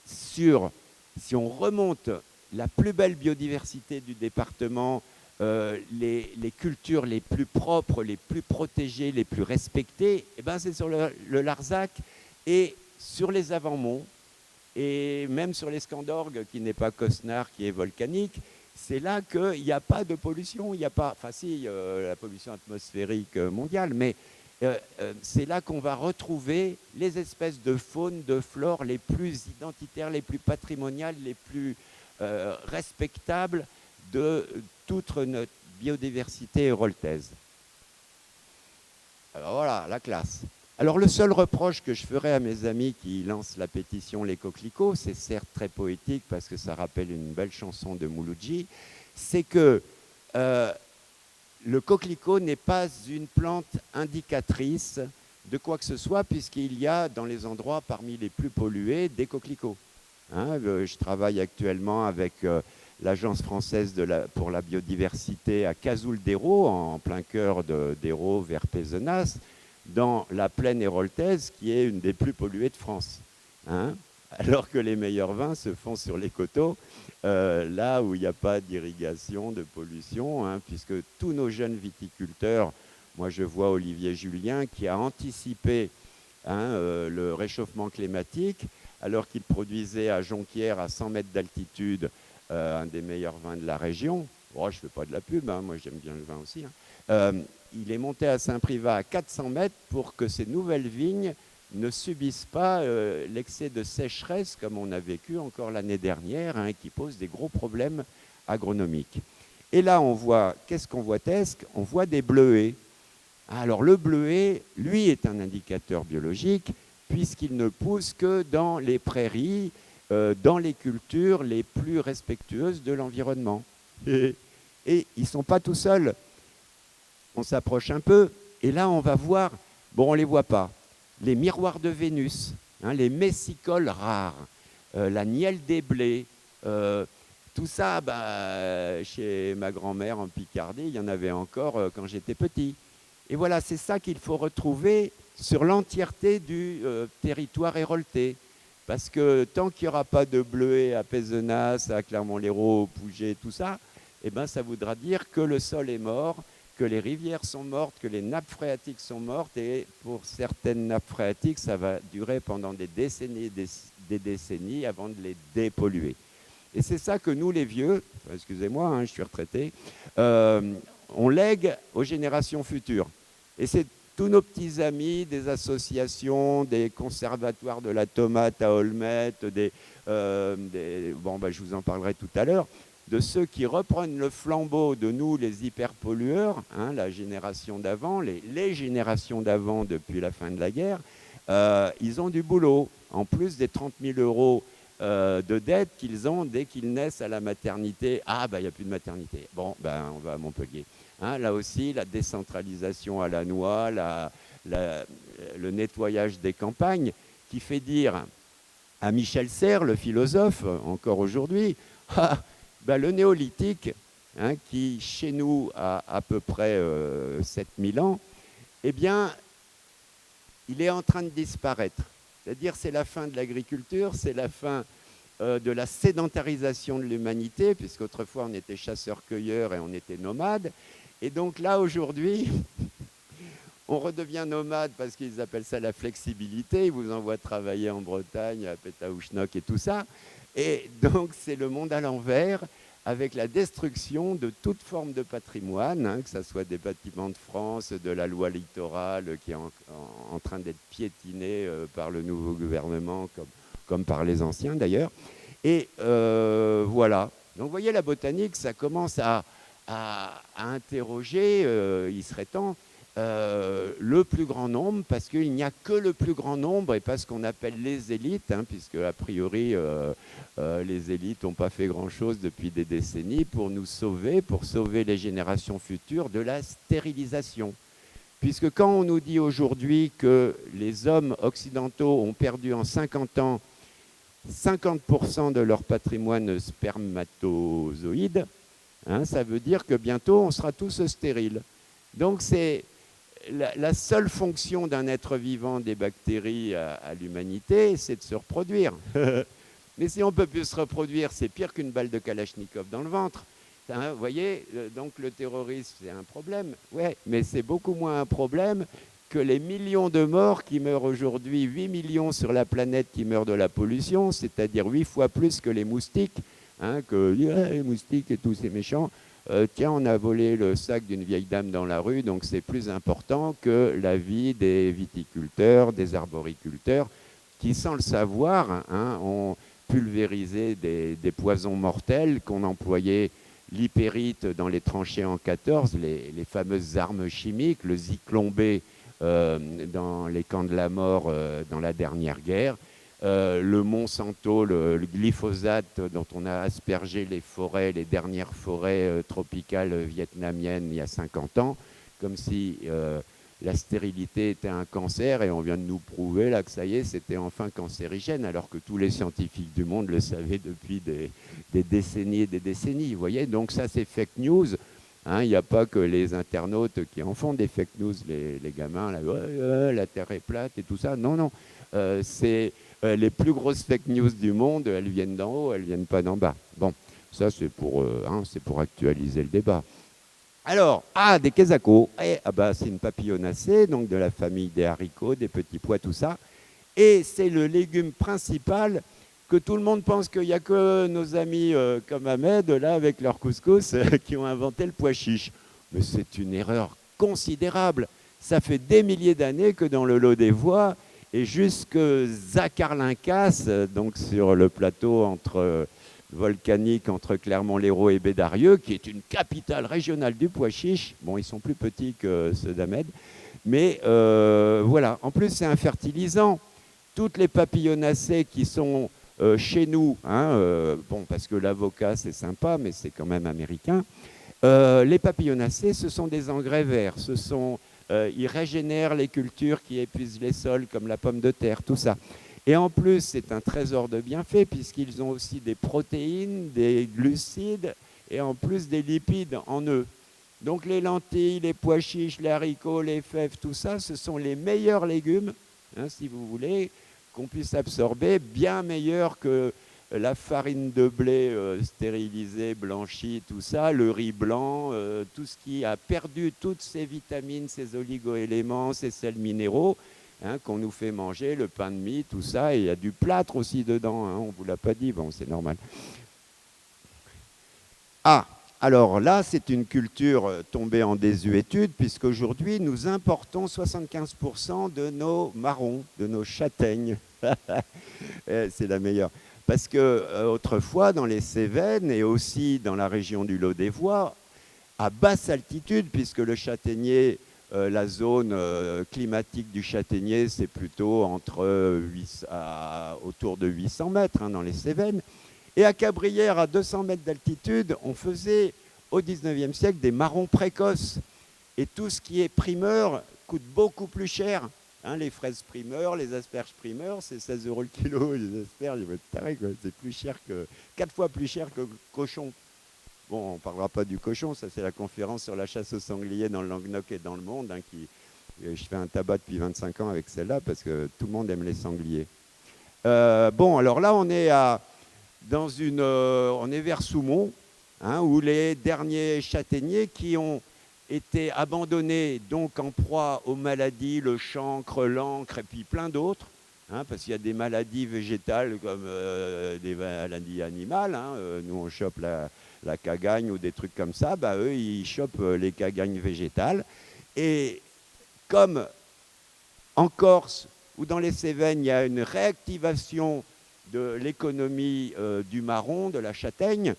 si on remonte la plus belle biodiversité du département, les cultures les plus propres, les plus protégées, les plus respectées, eh ben c'est sur le Larzac et sur les Avants-Monts, et même sur les Scandorgues, qui n'est pas Cosnard, qui est volcanique. C'est là qu'il n'y a pas de pollution, il n'y a pas, enfin si, la pollution atmosphérique mondiale, mais c'est là qu'on va retrouver les espèces de faune, de flore les plus identitaires, les plus patrimoniales, les plus respectables de toute notre biodiversité héroltaise. Alors voilà, la classe. Alors le seul reproche que je ferai à mes amis qui lancent la pétition Les Coquelicots, c'est certes très poétique parce que ça rappelle une belle chanson de Mouloudji, c'est que le coquelicot n'est pas une plante indicatrice de quoi que ce soit, puisqu'il y a dans les endroits parmi les plus pollués des coquelicots. Hein, je travaille actuellement avec l'Agence française pour la biodiversité à Cazoul-d'Hérault, en plein cœur d'Hérault vers Pézenas, dans la plaine héroltaise, qui est une des plus polluées de France. Hein, alors que les meilleurs vins se font sur les coteaux, là où il n'y a pas d'irrigation, de pollution, hein, puisque tous nos jeunes viticulteurs, moi je vois Olivier Julien qui a anticipé le réchauffement climatique, alors qu'il produisait à Jonquière, à 100 mètres d'altitude, un des meilleurs vins de la région. Oh, je ne fais pas de la pub, hein, moi j'aime bien le vin aussi. Hein. Il est monté à Saint-Privat à 400 mètres pour que ces nouvelles vignes ne subissent pas l'excès de sécheresse comme on a vécu encore l'année dernière, hein, qui pose des gros problèmes agronomiques. Et là, on voit, qu'est-ce qu'on voit, on voit des bleuets. Alors le bleuet, lui, est un indicateur biologique puisqu'il ne pousse que dans les prairies, dans les cultures les plus respectueuses de l'environnement. Et ils ne sont pas tout seuls. On s'approche un peu, et là, on va voir, bon, on ne les voit pas, les miroirs de Vénus, hein, les messicoles rares, la nielle des blés, tout ça, bah, chez ma grand-mère en Picardie, il y en avait encore quand j'étais petit. Et voilà, c'est ça qu'il faut retrouver sur l'entièreté du territoire héroltais. Parce que tant qu'il n'y aura pas de bleuets à Pézenas, à Clermont-Lérault, au Pouget, tout ça, eh ben, ça voudra dire que le sol est mort, que les rivières sont mortes, que les nappes phréatiques sont mortes, et pour certaines nappes phréatiques, ça va durer pendant des décennies et des décennies avant de les dépolluer. Et c'est ça que nous, les vieux, excusez-moi, hein, je suis retraité, on lègue aux générations futures. Et c'est tous nos petits amis, des associations, des conservatoires de la tomate à Olmet, bon, ben, je vous en parlerai tout à l'heure, de ceux qui reprennent le flambeau de nous, les hyperpollueurs, hein, la génération d'avant, les générations d'avant depuis la fin de la guerre, ils ont du boulot, en plus des 30 000 euros de dettes qu'ils ont dès qu'ils naissent à la maternité. Ah, ben, il n'y a plus de maternité. Bon, ben, on va à Montpellier. Hein, là aussi, la décentralisation à la noix, le nettoyage des campagnes, qui fait dire à Michel Serres, le philosophe, encore aujourd'hui, Ah, ben, le néolithique, hein, qui chez nous a à peu près 7000 ans, eh bien, il est en train de disparaître. C'est-à-dire c'est la fin de l'agriculture, c'est la fin de la sédentarisation de l'humanité, puisqu'autrefois on était chasseurs-cueilleurs et on était nomades. Et donc là, aujourd'hui, on redevient nomade parce qu'ils appellent ça la flexibilité. Ils vous envoient travailler en Bretagne, à Pétaouchnok et tout ça. Et donc, c'est le monde à l'envers, avec la destruction de toute forme de patrimoine, hein, que ce soit des bâtiments de France, de la loi littorale qui est en train d'être piétinée par le nouveau gouvernement, comme par les anciens d'ailleurs. Et voilà. Donc, vous voyez, la botanique, ça commence à interroger, il serait temps, le plus grand nombre, parce qu'il n'y a que le plus grand nombre et pas ce qu'on appelle les élites, hein, puisque a priori les élites n'ont pas fait grand-chose depuis des décennies pour nous sauver, pour sauver les générations futures de la stérilisation. Puisque quand on nous dit aujourd'hui que les hommes occidentaux ont perdu en 50 ans 50% de leur patrimoine spermatozoïde, hein, ça veut dire que bientôt on sera tous stériles. Donc c'est la seule fonction d'un être vivant, des bactéries à l'humanité, c'est de se reproduire. Mais si on ne peut plus se reproduire, c'est pire qu'une balle de Kalachnikov dans le ventre. Hein, vous voyez, donc le terrorisme, c'est un problème. Ouais, mais c'est beaucoup moins un problème que les millions de morts qui meurent aujourd'hui, 8 millions sur la planète qui meurent de la pollution, c'est-à-dire 8 fois plus que les moustiques, hein, que les moustiques et tous ces méchants. Tiens, on a volé le sac d'une vieille dame dans la rue, donc c'est plus important que la vie des viticulteurs, des arboriculteurs, qui, sans le savoir, hein, ont pulvérisé des poisons mortels, qu'on employait l'hypérite dans les tranchées en 14, les fameuses armes chimiques, le zyklon B dans les camps de la mort dans la dernière guerre, le Monsanto, le glyphosate dont on a aspergé les forêts, les dernières forêts tropicales vietnamiennes il y a 50 ans, comme si la stérilité était un cancer, et on vient de nous prouver là que ça y est, c'était enfin cancérigène, alors que tous les scientifiques du monde le savaient depuis des décennies et des décennies. Vous voyez, donc ça c'est fake news. Hein, il n'y a pas que les internautes qui en font des fake news, les gamins, là, la Terre est plate et tout ça. Non, non, c'est les plus grosses fake news du monde, elles viennent d'en haut, elles ne viennent pas d'en bas. Bon, ça c'est pour actualiser le débat. Alors, des quesacos, c'est une papillonacée, donc de la famille des haricots, des petits pois, tout ça. Et c'est le légume principal que tout le monde pense qu'il n'y a que nos amis comme Ahmed, là, avec leur couscous, qui ont inventé le pois chiche. Mais c'est une erreur considérable. Ça fait des milliers d'années que dans le Lot des Voies, et jusque Zacarlincas, donc sur le plateau volcanique entre Clermont-Lérault et Bédarieux, qui est une capitale régionale du pois chiche. Bon, ils sont plus petits que ceux d'Ahmed, mais voilà. En plus, c'est un fertilisant. Toutes les papillonacées qui sont chez nous, hein, bon, parce que l'avocat, c'est sympa, mais c'est quand même américain. Les papillonacées, ce sont des engrais verts. Ils régénèrent les cultures qui épuisent les sols, comme la pomme de terre, tout ça. Et en plus, c'est un trésor de bienfaits, puisqu'ils ont aussi des protéines, des glucides, et en plus des lipides en eux. Donc les lentilles, les pois chiches, les haricots, les fèves, tout ça, ce sont les meilleurs légumes, hein, si vous voulez, qu'on puisse absorber, bien meilleurs que la farine de blé stérilisée, blanchie, tout ça, le riz blanc, tout ce qui a perdu toutes ses vitamines, ses oligo-éléments, ses sels minéraux, hein, qu'on nous fait manger, le pain de mie, tout ça, et il y a du plâtre aussi dedans, hein, on ne vous l'a pas dit, bon, c'est normal. Alors là, c'est une culture tombée en désuétude, puisqu'aujourd'hui, nous importons 75% de nos marrons, de nos châtaignes. C'est la meilleure. Parce que autrefois, dans les Cévennes et aussi dans la région du Lot des Voies, à basse altitude, puisque le châtaignier, la zone climatique du châtaignier, c'est plutôt autour de 800 mètres, hein, dans les Cévennes. Et à Cabrières, à 200 mètres d'altitude, on faisait au 19e siècle des marrons précoces. Et tout ce qui est primeur coûte beaucoup plus cher. Hein, les fraises primeurs, les asperges primeurs, c'est 16 € le kilo. Les asperges, ils vont être tarés, quoi. C'est plus cher que 4 fois plus cher que le cochon. Bon, on ne parlera pas du cochon, ça c'est la conférence sur la chasse au sanglier dans le Languedoc et dans le monde. Hein, je fais un tabac depuis 25 ans avec celle-là parce que tout le monde aime les sangliers. Bon, alors là, on est vers Soumont, hein, où les derniers châtaigniers qui ont été abandonnés, donc en proie aux maladies, le chancre, l'encre et puis plein d'autres, hein, parce qu'il y a des maladies végétales comme des maladies animales. Hein, nous, on chope la cagagne ou des trucs comme ça. Bah, eux, ils chopent les cagagnes végétales. Et comme en Corse ou dans les Cévennes, il y a une réactivation de l'économie du marron, de la châtaigne,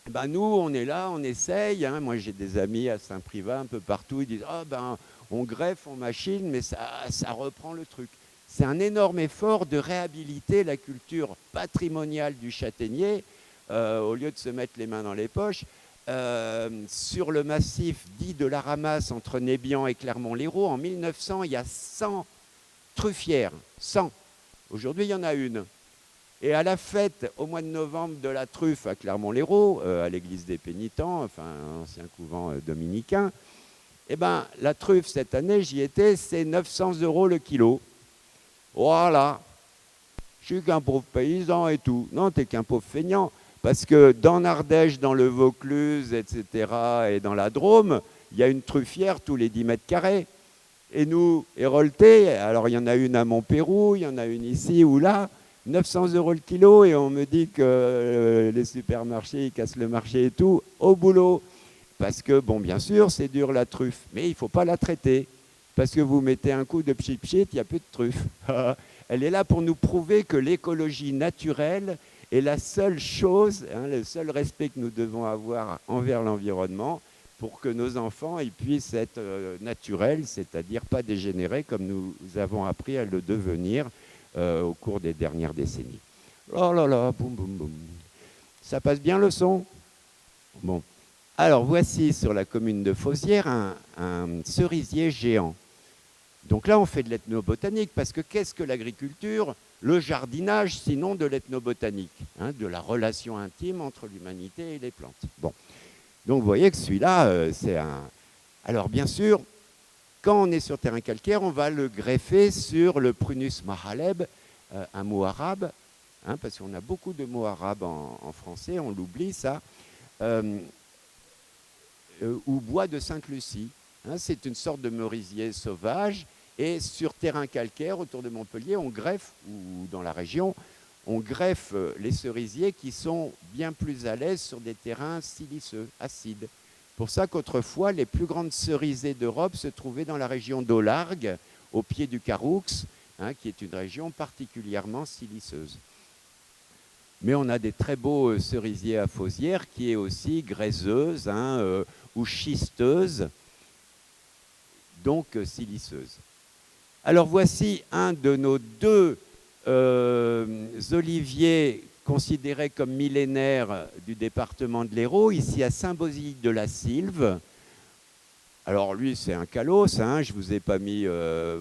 ben nous, on est là, on essaye. Hein. Moi, j'ai des amis à Saint-Privat, un peu partout. Ils disent « Ah, ben, on greffe, on machine, mais ça reprend le truc. » C'est un énorme effort de réhabiliter la culture patrimoniale du châtaignier, au lieu de se mettre les mains dans les poches. Sur le massif dit de la Ramasse, entre Nébian et Clermont-Lérault, en 1900, il y a 100 truffières. 100. Aujourd'hui, il y en a une. Et à la fête, au mois de novembre, de la truffe à Clermont-Lérault, à l'église des Pénitents, enfin un ancien couvent dominicain, eh ben, la truffe, cette année, j'y étais, c'est 900 € le kilo. Voilà. Je suis qu'un pauvre paysan et tout. Non, t'es qu'un pauvre feignant. Parce que dans l'Ardèche, dans le Vaucluse, etc., et dans la Drôme, il y a une truffière tous les 10 mètres carrés. Et nous, Héroltais, alors il y en a une à Montpérou, il y en a une ici ou là, 900 € le kilo, et on me dit que les supermarchés, ils cassent le marché et tout, au boulot. Parce que, bon, bien sûr, c'est dur la truffe, mais il ne faut pas la traiter. Parce que vous mettez un coup de pchit-pchit, il n'y a plus de truffe. Elle est là pour nous prouver que l'écologie naturelle est la seule chose, hein, le seul respect que nous devons avoir envers l'environnement pour que nos enfants ils puissent être naturels, c'est-à-dire pas dégénérés comme nous avons appris à le devenir au cours des dernières décennies. Oh là là, boum, boum, boum. Ça passe bien le son? Bon. Alors, voici sur la commune de Fauzières un cerisier géant. Donc là, on fait de l'ethnobotanique, parce que qu'est-ce que l'agriculture? Le jardinage, sinon de l'ethnobotanique, hein, de la relation intime entre l'humanité et les plantes. Bon. Donc, vous voyez que celui-là, c'est un... Alors, bien sûr, quand on est sur terrain calcaire, on va le greffer sur le Prunus mahaleb, un mot arabe, hein, parce qu'on a beaucoup de mots arabes en français, on l'oublie ça, ou bois de Sainte-Lucie. Hein, c'est une sorte de merisier sauvage, et sur terrain calcaire, autour de Montpellier, on greffe, ou dans la région, on greffe les cerisiers qui sont bien plus à l'aise sur des terrains siliceux, acides. Pour ça qu'autrefois, les plus grandes cerisiers d'Europe se trouvaient dans la région d'Aulargues, au pied du Caroux, hein, qui est une région particulièrement siliceuse. Mais on a des très beaux cerisiers à Fauzières qui est aussi graiseuse, hein, ou schisteuse, donc siliceuse. Alors voici un de nos deux oliviers considérés comme millénaires du département de l'Hérault, ici à Saint-Bauzille-de-la-Sylve. Alors lui, c'est un calos, hein. Je ne vous ai pas mis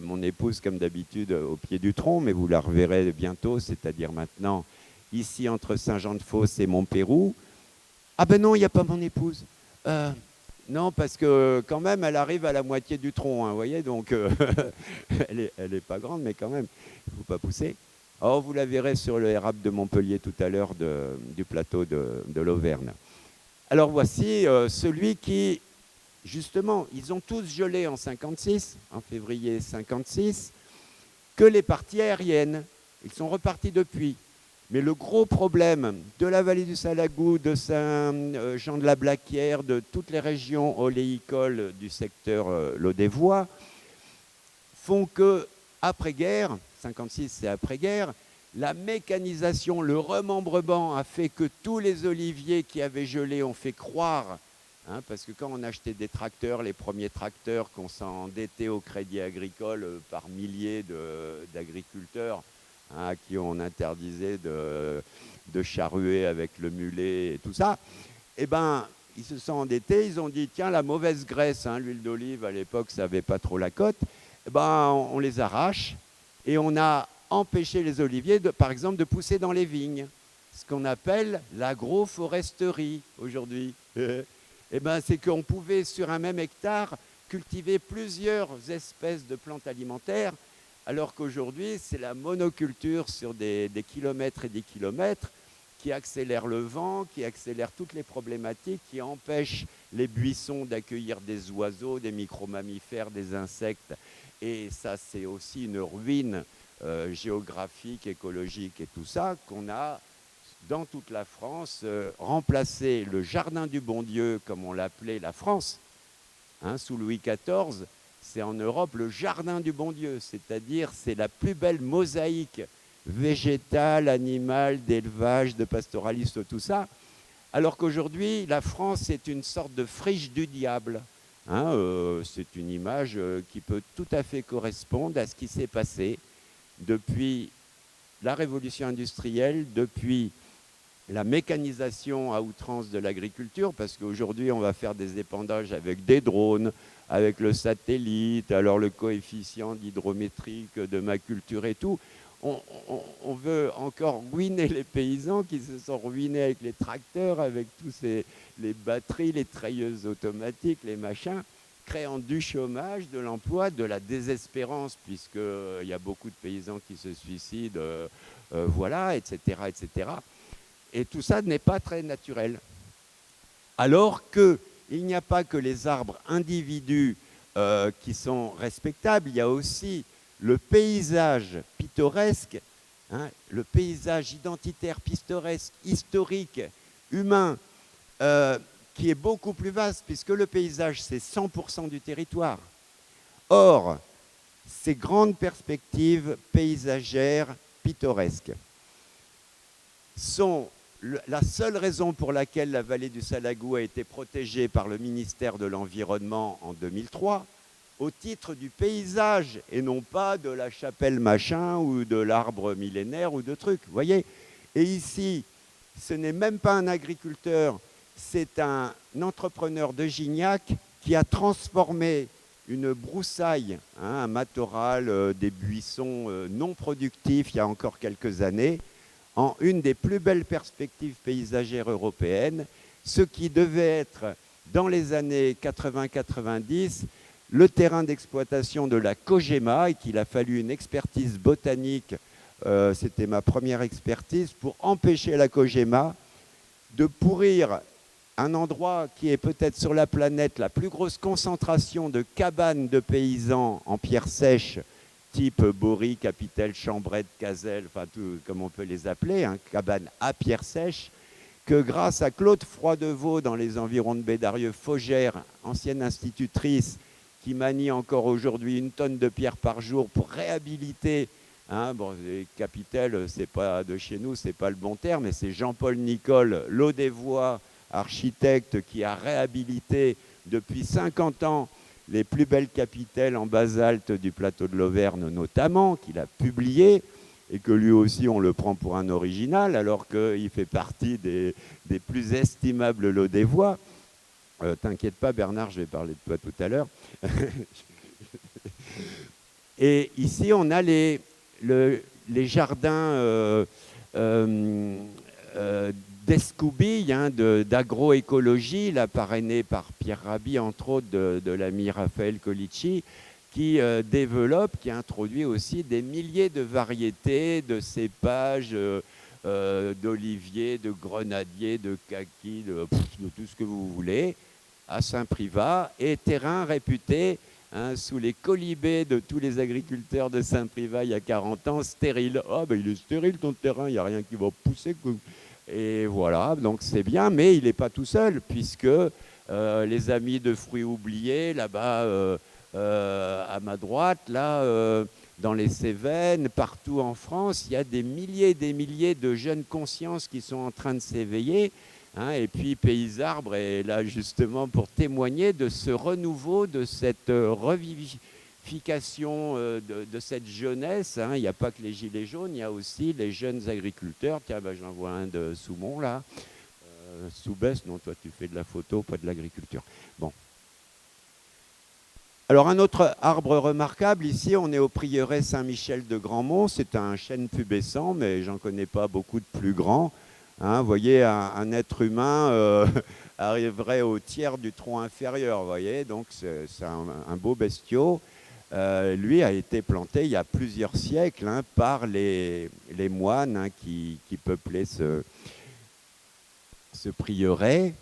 mon épouse comme d'habitude au pied du tronc, mais vous la reverrez bientôt, c'est-à-dire maintenant, ici entre Saint-Jean-de-Fosse et Montpérou. Ah ben non, il n'y a pas mon épouse. Non, parce que quand même, elle arrive à la moitié du tronc, hein, vous voyez, donc elle est pas grande, mais quand même, il ne faut pas pousser. Or, vous la verrez sur le érable de Montpellier tout à l'heure du plateau de l'Auvergne. Alors voici celui qui, justement, ils ont tous gelé en 56, en février 56, que les parties aériennes. Ils sont repartis depuis. Mais le gros problème de la vallée du Salagou, de Saint-Jean-de-la-Blaquière, de toutes les régions oléicoles du secteur Lodévois, font que, après-guerre, 56 c'est après-guerre, la mécanisation, le remembrement a fait que tous les oliviers qui avaient gelé ont fait croire, hein, parce que quand on achetait des tracteurs, les premiers tracteurs qu'on s'endettait au crédit agricole par milliers d'agriculteurs, hein, à qui on interdisait de charruer avec le mulet et tout ça, eh ben, ils se sont endettés, ils ont dit, tiens, la mauvaise graisse, hein, l'huile d'olive, à l'époque, ça n'avait pas trop la cote, eh ben, on les arrache et on a empêché les oliviers, par exemple, de pousser dans les vignes, ce qu'on appelle l'agroforesterie aujourd'hui. Eh ben, c'est qu'on pouvait, sur un même hectare, cultiver plusieurs espèces de plantes alimentaires, alors qu'aujourd'hui, c'est la monoculture sur des kilomètres et des kilomètres qui accélère le vent, qui accélère toutes les problématiques, qui empêche les buissons d'accueillir des oiseaux, des micro-mammifères, des insectes. Et ça, c'est aussi une ruine géographique, écologique et tout ça, qu'on a dans toute la France remplacé le jardin du bon Dieu, comme on l'appelait la France, hein, sous Louis XIV. C'est en Europe le jardin du bon Dieu, c'est-à-dire c'est la plus belle mosaïque végétale, animale, d'élevage, de pastoralisme, tout ça. Alors qu'aujourd'hui, la France est une sorte de friche du diable. Hein, c'est une image qui peut tout à fait correspondre à ce qui s'est passé depuis la révolution industrielle, depuis la mécanisation à outrance de l'agriculture, parce qu'aujourd'hui, on va faire des épandages avec des drones, avec le satellite, alors le coefficient d'hydrométrique de ma culture et tout. On veut encore ruiner les paysans qui se sont ruinés avec les tracteurs, avec tous les batteries, les treilleuses automatiques, les machins, créant du chômage, de l'emploi, de la désespérance, puisqu'il y a beaucoup de paysans qui se suicident, voilà, etc., etc. Et tout ça n'est pas très naturel. Alors qu'il n'y a pas que les arbres individus qui sont respectables, il y a aussi le paysage pittoresque, hein, le paysage identitaire, pittoresque, historique, humain, qui est beaucoup plus vaste, puisque le paysage, c'est 100% du territoire. Or, ces grandes perspectives paysagères, pittoresques, sont la seule raison pour laquelle la vallée du Salagou a été protégée par le ministère de l'Environnement en 2003, au titre du paysage, et non pas de la chapelle machin ou de l'arbre millénaire ou de trucs, vous voyez. Et ici, ce n'est même pas un agriculteur, c'est un entrepreneur de Gignac qui a transformé une broussaille, hein, un matorral, des buissons non productifs il y a encore quelques années, en une des plus belles perspectives paysagères européennes, ce qui devait être, dans les années 80-90, le terrain d'exploitation de la Cogema, et qu'il a fallu une expertise botanique, c'était ma première expertise, pour empêcher la Cogema de pourrir un endroit qui est peut-être sur la planète la plus grosse concentration de cabanes de paysans en pierre sèche, type Bory, Capitel, Chambrette, Cazel, enfin tout comme on peut les appeler, hein, cabanes à pierre sèche, que grâce à Claude Froidevaux dans les environs de Bédarieux-Faugère, ancienne institutrice, qui manie encore aujourd'hui 1 tonne de pierre par jour pour réhabiliter, hein, bon, Capitel, c'est pas de chez nous, c'est pas le bon terme, mais c'est Jean-Paul Nicole, Laudevoie, architecte, qui a réhabilité depuis 50 ans les plus belles capitelles en basalte du plateau de l'Auvergne notamment, qu'il a publié, et que lui aussi on le prend pour un original, alors qu'il fait partie des plus estimables Laudevois. T'inquiète pas Bernard, je vais parler de toi tout à l'heure. Et ici on a les jardins d'Escoubille, hein, d'agroécologie, là, parrainé par Pierre Rabhi, entre autres, de l'ami Raphaël Colicci, qui développe, qui introduit aussi des milliers de variétés, de cépages, d'oliviers, de grenadiers, de kakis, de tout ce que vous voulez, à Saint-Privat, et terrain réputé, hein, sous les colibés de tous les agriculteurs de Saint-Privat il y a 40 ans, stérile. « Ah, ben il est stérile ton terrain, il n'y a rien qui va pousser. » Et voilà, donc c'est bien, mais il n'est pas tout seul, puisque les amis de fruits oubliés, là-bas, à ma droite, là, dans les Cévennes, partout en France, il y a des milliers et des milliers de jeunes consciences qui sont en train de s'éveiller. Hein, et puis Pays Arbre est là justement pour témoigner de ce renouveau, de cette revivification de cette jeunesse. Hein. Il n'y a pas que les gilets jaunes, il y a aussi les jeunes agriculteurs. Tiens, ben, j'en vois un de Soumont là. Soubès, non, toi tu fais de la photo, pas de l'agriculture. Bon. Alors un autre arbre remarquable, ici on est au prieuré Saint-Michel de Grandmont, c'est un chêne pubescent, mais j'en connais pas beaucoup de plus grands. Hein, vous voyez, un être humain arriverait au tiers du tronc inférieur, vous voyez, donc c'est un beau bestiau. Lui a été planté il y a plusieurs siècles hein, par les moines hein, qui peuplaient ce prieuré.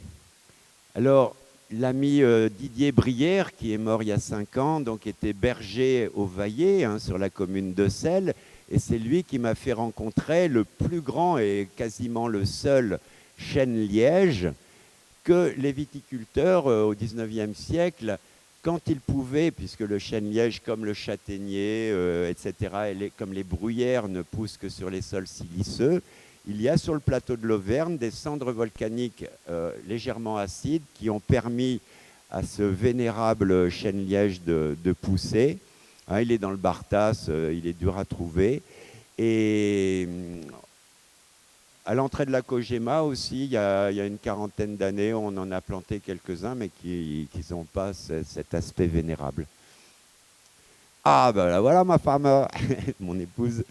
Alors, l'ami Didier Brière, qui est mort il y a 5 ans, donc était berger au Vaillé, hein, sur la commune de Selles, et c'est lui qui m'a fait rencontrer le plus grand et quasiment le seul chêne liège que les viticulteurs au XIXe siècle, quand ils pouvaient, puisque le chêne liège comme le châtaignier, etc., comme les bruyères ne poussent que sur les sols siliceux, il y a sur le plateau de l'Auvergne des cendres volcaniques légèrement acides qui ont permis à ce vénérable chêne liège de pousser. Hein, il est dans le Barthas, il est dur à trouver. Et à l'entrée de la Kojima aussi, il y a une quarantaine d'années, on en a planté quelques-uns, mais qui n'ont pas cet aspect vénérable. Ah ben là, voilà ma femme, mon épouse.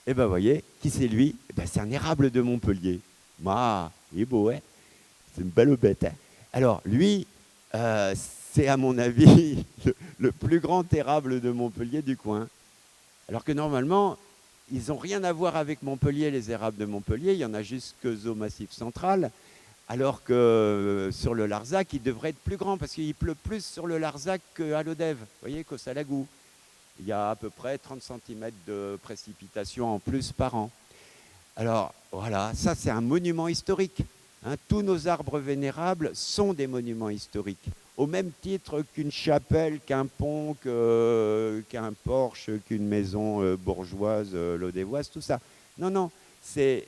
Et ben voyez, qui c'est lui? Ben, c'est un érable de Montpellier. Ah, il est beau, hein? C'est une belle bête. Hein, alors lui, c'est à mon avis le plus grand érable de Montpellier du coin. Alors que normalement, ils n'ont rien à voir avec Montpellier, les érables de Montpellier. Il y en a jusqu'au Massif central. Alors que sur le Larzac, il devrait être plus grand parce qu'il pleut plus sur le Larzac qu'à l'Odève. Vous voyez, qu'au Salagou. Il y a à peu près 30 cm de précipitations en plus par an. Alors voilà, ça c'est un monument historique. Hein, tous nos arbres vénérables sont des monuments historiques. Au même titre qu'une chapelle, qu'un pont, qu'un porche, qu'une maison bourgeoise, lodévoise, tout ça. Non, non, c'est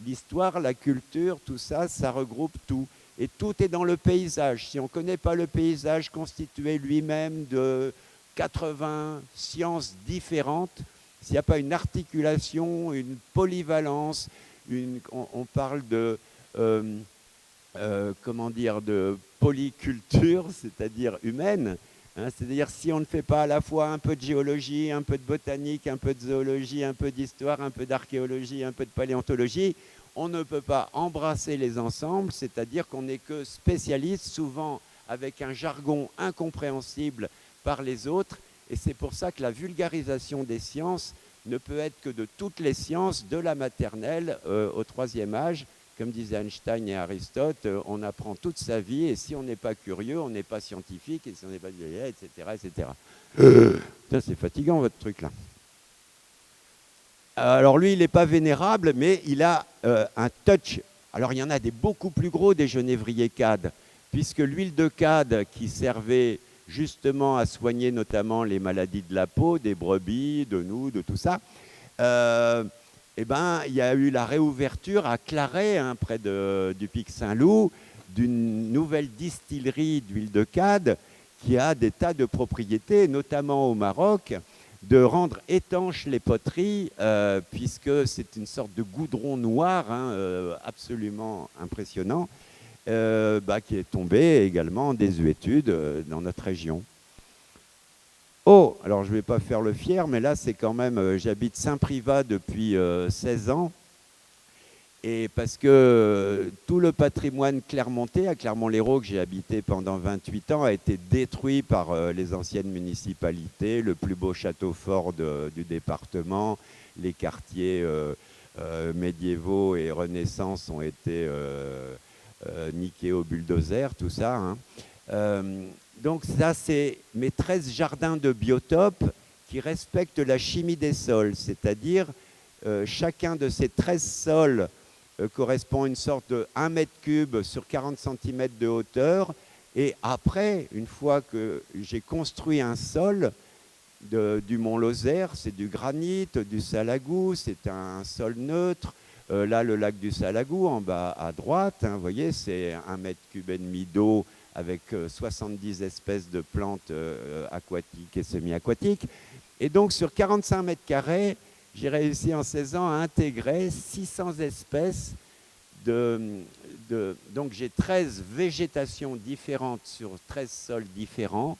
l'histoire, la culture, tout ça, ça regroupe tout. Et tout est dans le paysage. Si on ne connaît pas le paysage constitué lui-même de 80 sciences différentes, s'il n'y a pas une articulation, une polyvalence, on parle de, comment dire, de polyculture, c'est-à-dire humaine, hein, c'est-à-dire si on ne fait pas à la fois un peu de géologie, un peu de botanique, un peu de zoologie, un peu d'histoire, un peu d'archéologie, un peu de paléontologie, on ne peut pas embrasser les ensembles, c'est-à-dire qu'on n'est que spécialiste, souvent avec un jargon incompréhensible par les autres, et c'est pour ça que la vulgarisation des sciences ne peut être que de toutes les sciences, de la maternelle au 3e âge. Comme disaient Einstein et Aristote, on apprend toute sa vie, et si on n'est pas curieux, on n'est pas scientifique, et si on n'est pas etc., etc. C'est fatigant votre truc là. Alors lui, il n'est pas vénérable, mais il a un touch. Alors il y en a des beaucoup plus gros, des genévriers cades, puisque l'huile de cade qui servait justement à soigner notamment les maladies de la peau, des brebis, de nous, de tout ça, eh ben, il y a eu la réouverture à Claret, hein, près du Pic Saint-Loup, d'une nouvelle distillerie d'huile de cade qui a des tas de propriétés, notamment au Maroc, de rendre étanches les poteries, puisque c'est une sorte de goudron noir, hein, absolument impressionnant, qui est tombé également en désuétude dans notre région. Oh, alors je ne vais pas faire le fier, mais là c'est quand même, j'habite Saint-Privat depuis 16 ans, et parce que tout le patrimoine clermontais, à Clermont-Lérault, que j'ai habité pendant 28 ans, a été détruit par les anciennes municipalités, le plus beau château fort du département, les quartiers médiévaux et Renaissance ont été niqués au bulldozer, tout ça. Hein. Donc ça, c'est mes 13 jardins de biotopes qui respectent la chimie des sols, c'est-à-dire chacun de ces 13 sols correspond à une sorte de 1 mètre cube sur 40 cm de hauteur. Et après, une fois que j'ai construit un sol du Mont Lozère, c'est du granit, du Salagou, c'est un sol neutre. Là, le lac du Salagou, en bas à droite, hein, vous voyez, c'est 1,5 mètre cube d'eau avec 70 espèces de plantes aquatiques et semi-aquatiques. Et donc, sur 45 mètres carrés, j'ai réussi en 16 ans à intégrer 600 espèces donc j'ai 13 végétations différentes sur 13 sols différents.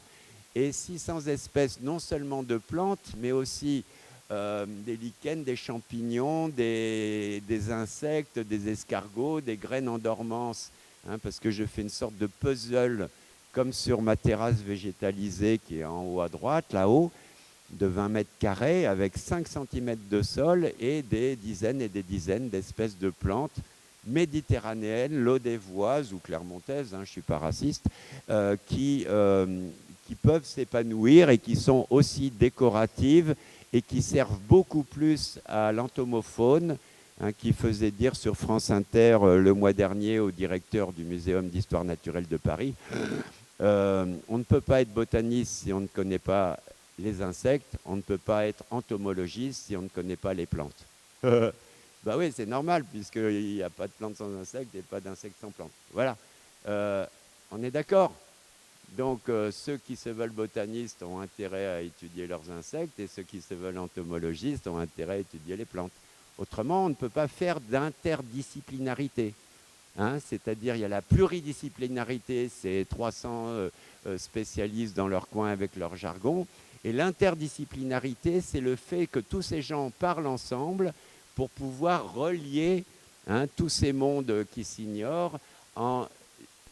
et 600 espèces non seulement de plantes, mais aussi des lichens, des champignons, des insectes, des escargots, des graines en dormance, hein, parce que je fais une sorte de puzzle comme sur ma terrasse végétalisée qui est en haut à droite, là-haut, de 20 mètres carrés avec 5 cm de sol et des dizaines et des dizaines d'espèces de plantes méditerranéennes, lodévoises ou clermontaises, hein, je ne suis pas raciste, qui peuvent s'épanouir et qui sont aussi décoratives et qui servent beaucoup plus à l'entomofaune, hein, qui faisait dire sur France Inter le mois dernier au directeur du Muséum d'histoire naturelle de Paris, on ne peut pas être botaniste si on ne connaît pas les insectes, on ne peut pas être entomologiste si on ne connaît pas les plantes. Bah oui, c'est normal, puisqu'il n'y a pas de plantes sans insectes et pas d'insectes sans plantes. Voilà. On est d'accord. Donc, ceux qui se veulent botanistes ont intérêt à étudier leurs insectes et ceux qui se veulent entomologistes ont intérêt à étudier les plantes. Autrement, on ne peut pas faire d'interdisciplinarité. Hein, c'est-à-dire, il y a la pluridisciplinarité, c'est 300 spécialistes dans leur coin avec leur jargon. Et l'interdisciplinarité, c'est le fait que tous ces gens parlent ensemble pour pouvoir relier, hein, tous ces mondes qui s'ignorent en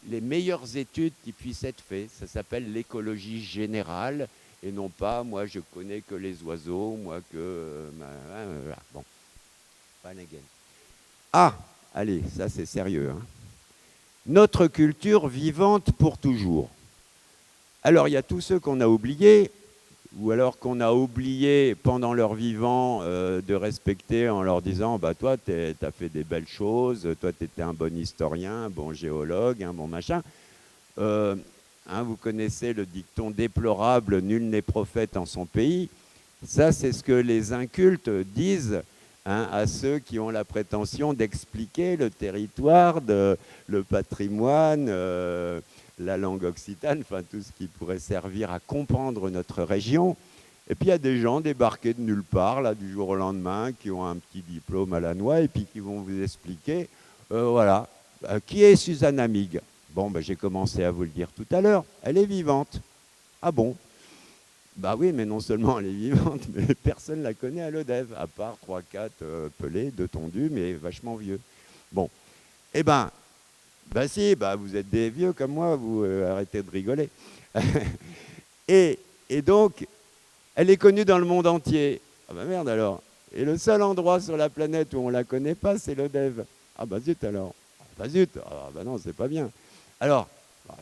les meilleures études qui puissent être faites. Ça s'appelle l'écologie générale et non pas moi je connais que les oiseaux, moi que... bon, pas again. Ah, allez, ça c'est sérieux. Hein. Notre culture vivante pour toujours. Alors il y a tous ceux qu'on a oubliés, ou alors qu'on a oublié pendant leur vivant de respecter en leur disant bah, « toi, tu as fait des belles choses, toi, tu étais un bon historien, un bon géologue, un bon machin. » Hein, vous connaissez le dicton déplorable « Nul n'est prophète en son pays ». Ça, c'est ce que les incultes disent, hein, à ceux qui ont la prétention d'expliquer le territoire, le patrimoine, la langue occitane, enfin tout ce qui pourrait servir à comprendre notre région. Et puis il y a des gens débarqués de nulle part, là, du jour au lendemain, qui ont un petit diplôme à la noix et puis qui vont vous expliquer, voilà, qui est Suzanne Amig. Bon, ben, j'ai commencé à vous le dire tout à l'heure, elle est vivante. Ah bon? Bah oui, mais non seulement elle est vivante, mais personne ne la connaît à l'ODEV, à part 3-4 pelés, 2 tondus, mais vachement vieux. Bon, eh ben, bah si, bah vous êtes des vieux comme moi, vous arrêtez de rigoler. et donc, elle est connue dans le monde entier. Ah bah merde alors. Et le seul endroit sur la planète où on ne la connaît pas, c'est l'ODEV. Ah bah zut alors. Ah bah zut. Ah bah non, c'est pas bien. Alors,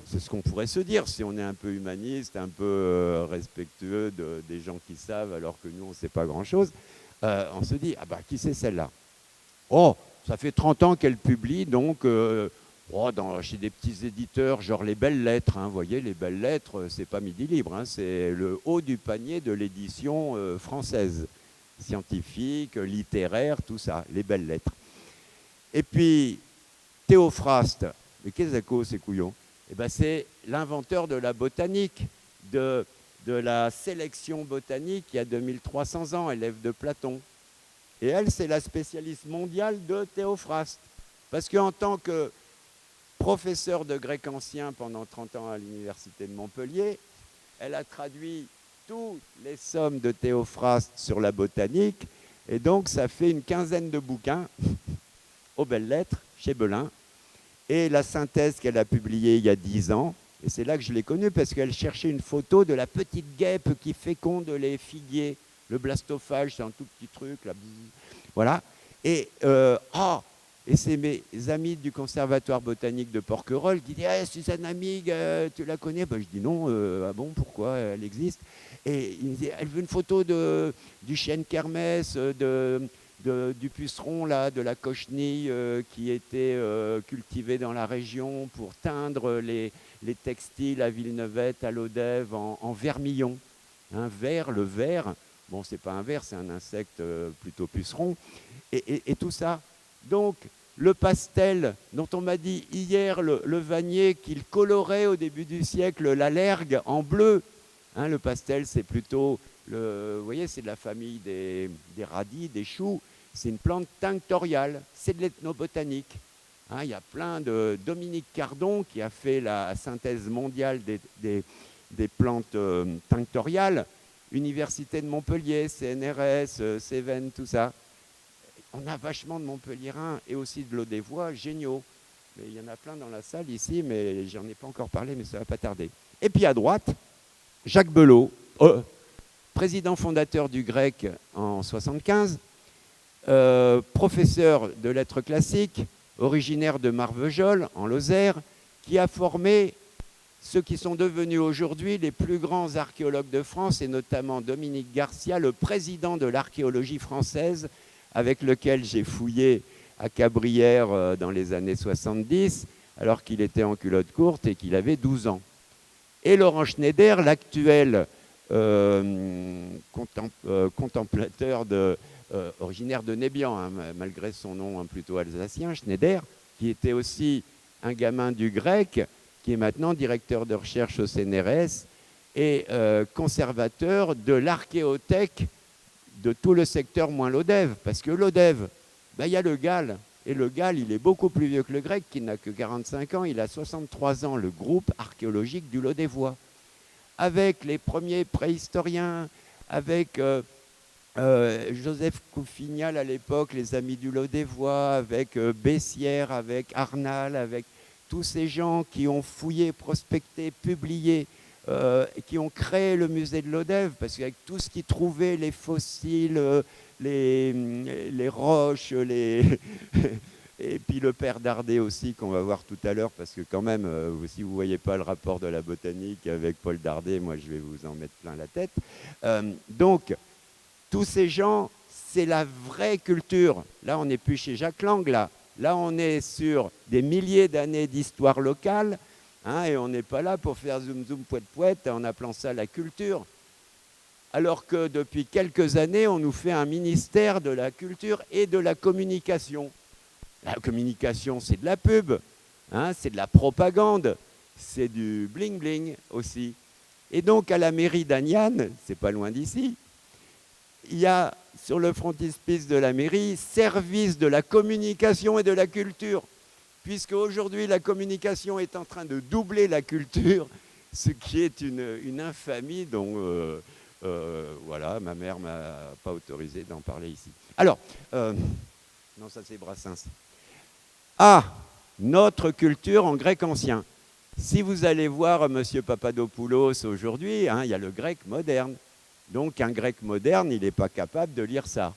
c'est ce qu'on pourrait se dire si on est un peu humaniste, un peu respectueux des gens qui savent alors que nous, on ne sait pas grand-chose. On se dit, ah bah qui c'est celle-là? Oh, ça fait 30 ans qu'elle publie, donc... chez des petits éditeurs, genre les Belles Lettres, hein, vous voyez, les Belles Lettres, c'est pas Midi Libre, hein, c'est le haut du panier de l'édition française, scientifique, littéraire, tout ça, les Belles Lettres. Et puis, Théophraste, mais qu'est-ce que c'est couillon? Eh ben, c'est l'inventeur de la botanique, de la sélection botanique il y a 2300 ans, élève de Platon. Et elle, c'est la spécialiste mondiale de Théophraste. Parce qu'en tant que professeure de grec ancien pendant 30 ans à l'université de Montpellier, elle a traduit toutes les sommes de Théophraste sur la botanique, et donc ça fait une quinzaine de bouquins aux Belles Lettres, chez Belin, et la synthèse qu'elle a publiée il y a 10 ans, et c'est là que je l'ai connue, parce qu'elle cherchait une photo de la petite guêpe qui féconde les figuiers, le blastophage, c'est un tout petit truc, là, voilà, et et c'est mes amis du Conservatoire botanique de Porquerolles qui disent hey, « Suzanne Amig, tu la connais ?» Ben, je dis « Non, ah bon, pourquoi elle existe ?» Et il me dit « Elle veut une photo du chêne kermès, du puceron, là, de la cochenille qui était cultivée dans la région pour teindre les textiles à Villeneuvette, à l'Odève, en vermillon. Un ver, le ver, bon, c'est pas un ver, c'est un insecte plutôt puceron. Et tout ça. Donc, le pastel dont on m'a dit hier, le Vanier, qu'il colorait au début du siècle l'Alergue en bleu. Hein, le pastel, c'est plutôt, vous voyez, c'est de la famille des radis, des choux. C'est une plante tinctoriale, c'est de l'ethnobotanique. Hein, il y a plein de... Dominique Cardon, qui a fait la synthèse mondiale des plantes tinctoriales, Université de Montpellier, CNRS, Cévennes, tout ça. On a vachement de Montpelliérains et aussi de l'Audevois, géniaux. Mais il y en a plein dans la salle ici, mais j'en ai pas encore parlé, mais ça va pas tarder. Et puis à droite, Jacques Belot, président fondateur du GREC en 75, professeur de lettres classiques, originaire de Marvejols, en Lozère, qui a formé ceux qui sont devenus aujourd'hui les plus grands archéologues de France, et notamment Dominique Garcia, le président de l'archéologie française, avec lequel j'ai fouillé à Cabrières dans les années 70, alors qu'il était en culotte courte et qu'il avait 12 ans. Et Laurent Schneider, l'actuel contemplateur originaire de Nébian, hein, malgré son nom plutôt alsacien, Schneider, qui était aussi un gamin du grec, qui est maintenant directeur de recherche au CNRS et conservateur de l'archéothèque de tout le secteur moins l'Odève. Parce que l'Odève, ben, y a le Galles. Et le Galles, il est beaucoup plus vieux que le grec, qui n'a que 45 ans. Il a 63 ans, le groupe archéologique du Lodévois. Avec les premiers préhistoriens, avec Joseph Couffignal à l'époque, les Amis du Lodévois, avec Bessières, avec Arnal, avec tous ces gens qui ont fouillé, prospecté, publié, qui ont créé le musée de l'Odève, parce qu'avec tout ce qu'ils trouvaient, les fossiles, les roches, et puis le père Dardet aussi, qu'on va voir tout à l'heure, parce que quand même, si vous ne voyez pas le rapport de la botanique avec Paul Dardet, moi je vais vous en mettre plein la tête. Donc, tous ces gens, c'est la vraie culture. Là, on n'est plus chez Jacques Lang, là. Là, on est sur des milliers d'années d'histoire locale, hein, et on n'est pas là pour faire zoom zoom pouet pouet en appelant ça la culture. Alors que depuis quelques années, on nous fait un ministère de la culture et de la communication. La communication, c'est de la pub, hein, c'est de la propagande, c'est du bling-bling aussi. Et donc, à la mairie d'Aniane, c'est pas loin d'ici, il y a sur le frontispice de la mairie service de la communication et de la culture, puisque aujourd'hui la communication est en train de doubler la culture, ce qui est une infamie dont voilà, ma mère ne m'a pas autorisé d'en parler ici. Alors, non, ça c'est Brassens. Ah, notre culture en grec ancien. Si vous allez voir M. Papadopoulos aujourd'hui, hein, il y a le grec moderne. Donc un grec moderne, il n'est pas capable de lire ça.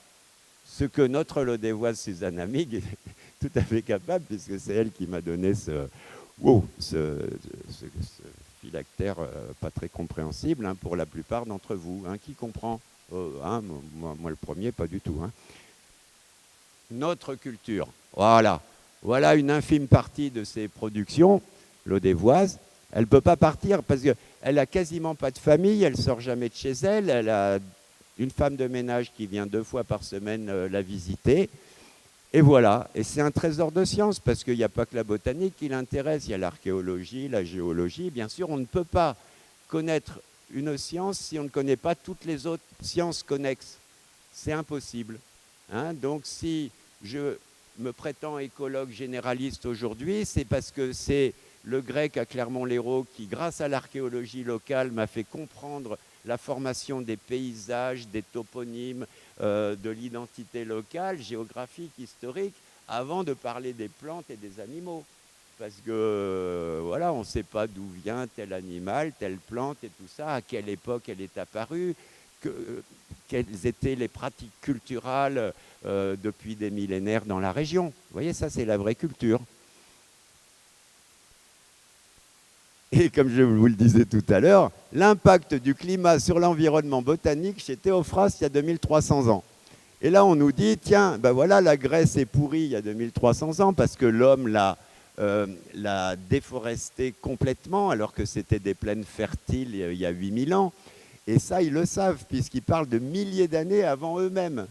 Ce que notre lodévoise Suzanne Amig est tout à fait capable, puisque c'est elle qui m'a donné ce phylactère pas très compréhensible, hein, pour la plupart d'entre vous. Hein, qui comprend hein, moi le premier, pas du tout. Hein. Notre culture, voilà. Voilà une infime partie de ses productions lodévoises. Elle ne peut pas partir parce qu'elle n'a quasiment pas de famille, elle ne sort jamais de chez elle, elle a une femme de ménage qui vient 2 fois par semaine la visiter. Et voilà, et c'est un trésor de science parce qu'il n'y a pas que la botanique qui l'intéresse, il y a l'archéologie, la géologie. Bien sûr, on ne peut pas connaître une science si on ne connaît pas toutes les autres sciences connexes. C'est impossible. Hein. Donc si je me prétends écologue généraliste aujourd'hui, c'est parce que c'est le grec à Clermont-Lérault qui, grâce à l'archéologie locale, m'a fait comprendre la formation des paysages, des toponymes, de l'identité locale, géographique, historique, avant de parler des plantes et des animaux. Parce que, voilà, on ne sait pas d'où vient tel animal, telle plante et tout ça, à quelle époque elle est apparue, quelles étaient les pratiques culturelles depuis des millénaires dans la région. Vous voyez, ça, c'est la vraie culture. Et comme je vous le disais tout à l'heure, l'impact du climat sur l'environnement botanique chez Théophraste il y a 2300 ans. Et là, on nous dit, tiens, ben voilà, la Grèce est pourrie il y a 2300 ans parce que l'homme l'a déforesté complètement alors que c'était des plaines fertiles il y a 8000 ans. Et ça, ils le savent puisqu'ils parlent de milliers d'années avant eux-mêmes.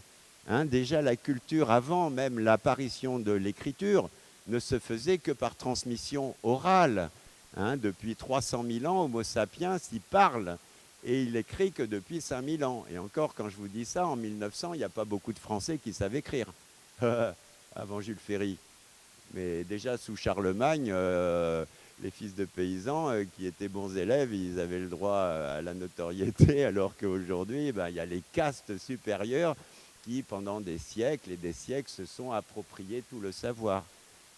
Hein, déjà, la culture, avant même l'apparition de l'écriture, ne se faisait que par transmission orale. Hein, depuis 300 000 ans, Homo sapiens, il parle et il écrit que depuis 5000 ans. Et encore, quand je vous dis ça, en 1900, il n'y a pas beaucoup de Français qui savent écrire, avant Jules Ferry. Mais déjà, sous Charlemagne, les fils de paysans qui étaient bons élèves, ils avaient le droit à la notoriété, alors qu'aujourd'hui, ben, il y a les castes supérieures qui, pendant des siècles et des siècles, se sont appropriés tout le savoir.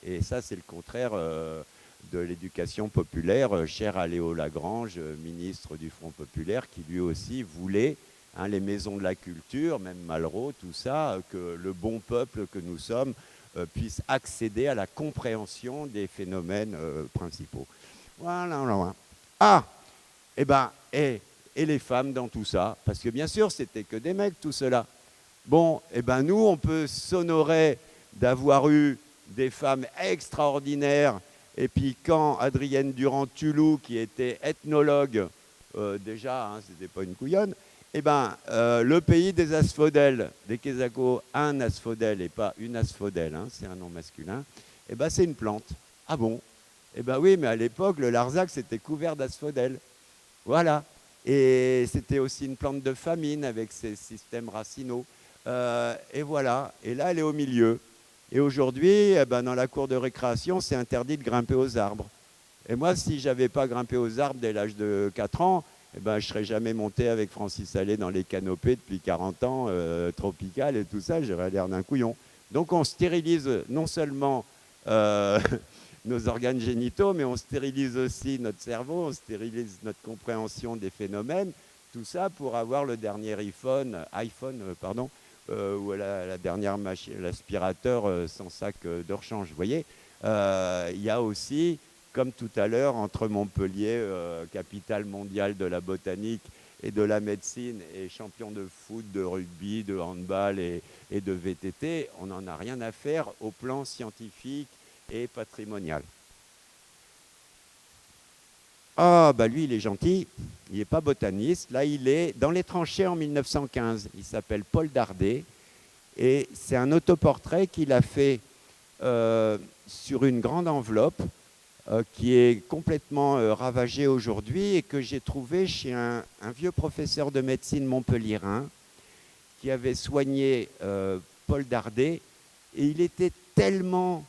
Et ça, c'est le contraire de l'éducation populaire, cher à Léo Lagrange, ministre du Front populaire, qui lui aussi voulait, hein, les maisons de la culture, même Malraux, tout ça, que le bon peuple que nous sommes puisse accéder à la compréhension des phénomènes principaux. Voilà, voilà. Ah, et ben, et les femmes dans tout ça, parce que bien sûr, c'était que des mecs, tout cela. Bon, et ben nous, on peut s'honorer d'avoir eu des femmes extraordinaires. Et puis quand Adrienne Durand-Tulloux, qui était ethnologue, déjà, hein, c'était pas une couillonne, eh ben, le pays des asphodèles, des Quesaco, un asphodèle et pas une asphodèle, hein, c'est un nom masculin, eh ben, c'est une plante. Ah bon? Eh ben oui, mais à l'époque, le Larzac, c'était couvert d'asphodèles. Voilà. Et c'était aussi une plante de famine avec ses systèmes racinaux. Et voilà. Et là, elle est au milieu. Et aujourd'hui, eh ben, dans la cour de récréation, c'est interdit de grimper aux arbres. Et moi, si je n'avais pas grimpé aux arbres dès l'âge de 4 ans, eh ben, je ne serais jamais monté avec Francis Allais dans les canopées depuis 40 ans, tropicales et tout ça, j'aurais l'air d'un couillon. Donc on stérilise non seulement nos organes génitaux, mais on stérilise aussi notre cerveau, on stérilise notre compréhension des phénomènes, tout ça pour avoir le dernier iPhone, ou la dernière machine, l'aspirateur sans sac de rechange. Vous voyez, il y a aussi, comme tout à l'heure, entre Montpellier, capitale mondiale de la botanique et de la médecine, et champion de foot, de rugby, de handball et de VTT, on n'en a rien à faire au plan scientifique et patrimonial. Ah, bah lui, il est gentil, il n'est pas botaniste. Là, il est dans les tranchées en 1915. Il s'appelle Paul Dardet, et c'est un autoportrait qu'il a fait sur une grande enveloppe qui est complètement ravagée aujourd'hui et que j'ai trouvé chez un vieux professeur de médecine montpelliérain qui avait soigné Paul Dardet, et il était tellement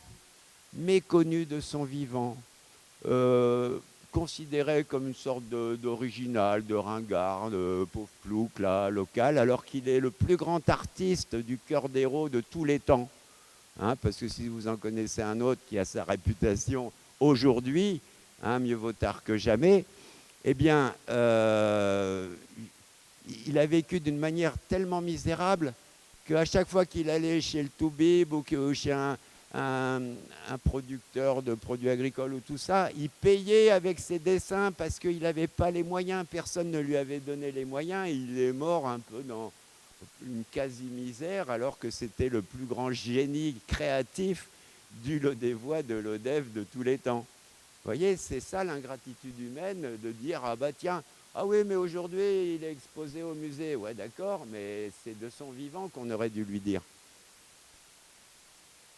méconnu de son vivant, considéré comme une sorte d'original, de ringard, de pauvre plouc là, local, alors qu'il est le plus grand artiste du cœur d'héros de tous les temps. Hein, parce que si vous en connaissez un autre qui a sa réputation aujourd'hui, hein, mieux vaut tard que jamais, eh bien, il a vécu d'une manière tellement misérable qu'à chaque fois qu'il allait chez le Toubib ou chez un producteur de produits agricoles ou tout ça, il payait avec ses dessins parce qu'il n'avait pas les moyens, personne ne lui avait donné les moyens, et il est mort un peu dans une quasi-misère, alors que c'était le plus grand génie créatif du Lodévois, de l'Odève de tous les temps. Vous voyez, c'est ça l'ingratitude humaine, de dire « Ah bah tiens, ah oui, mais aujourd'hui, il est exposé au musée. » Ouais, d'accord, mais c'est de son vivant qu'on aurait dû lui dire.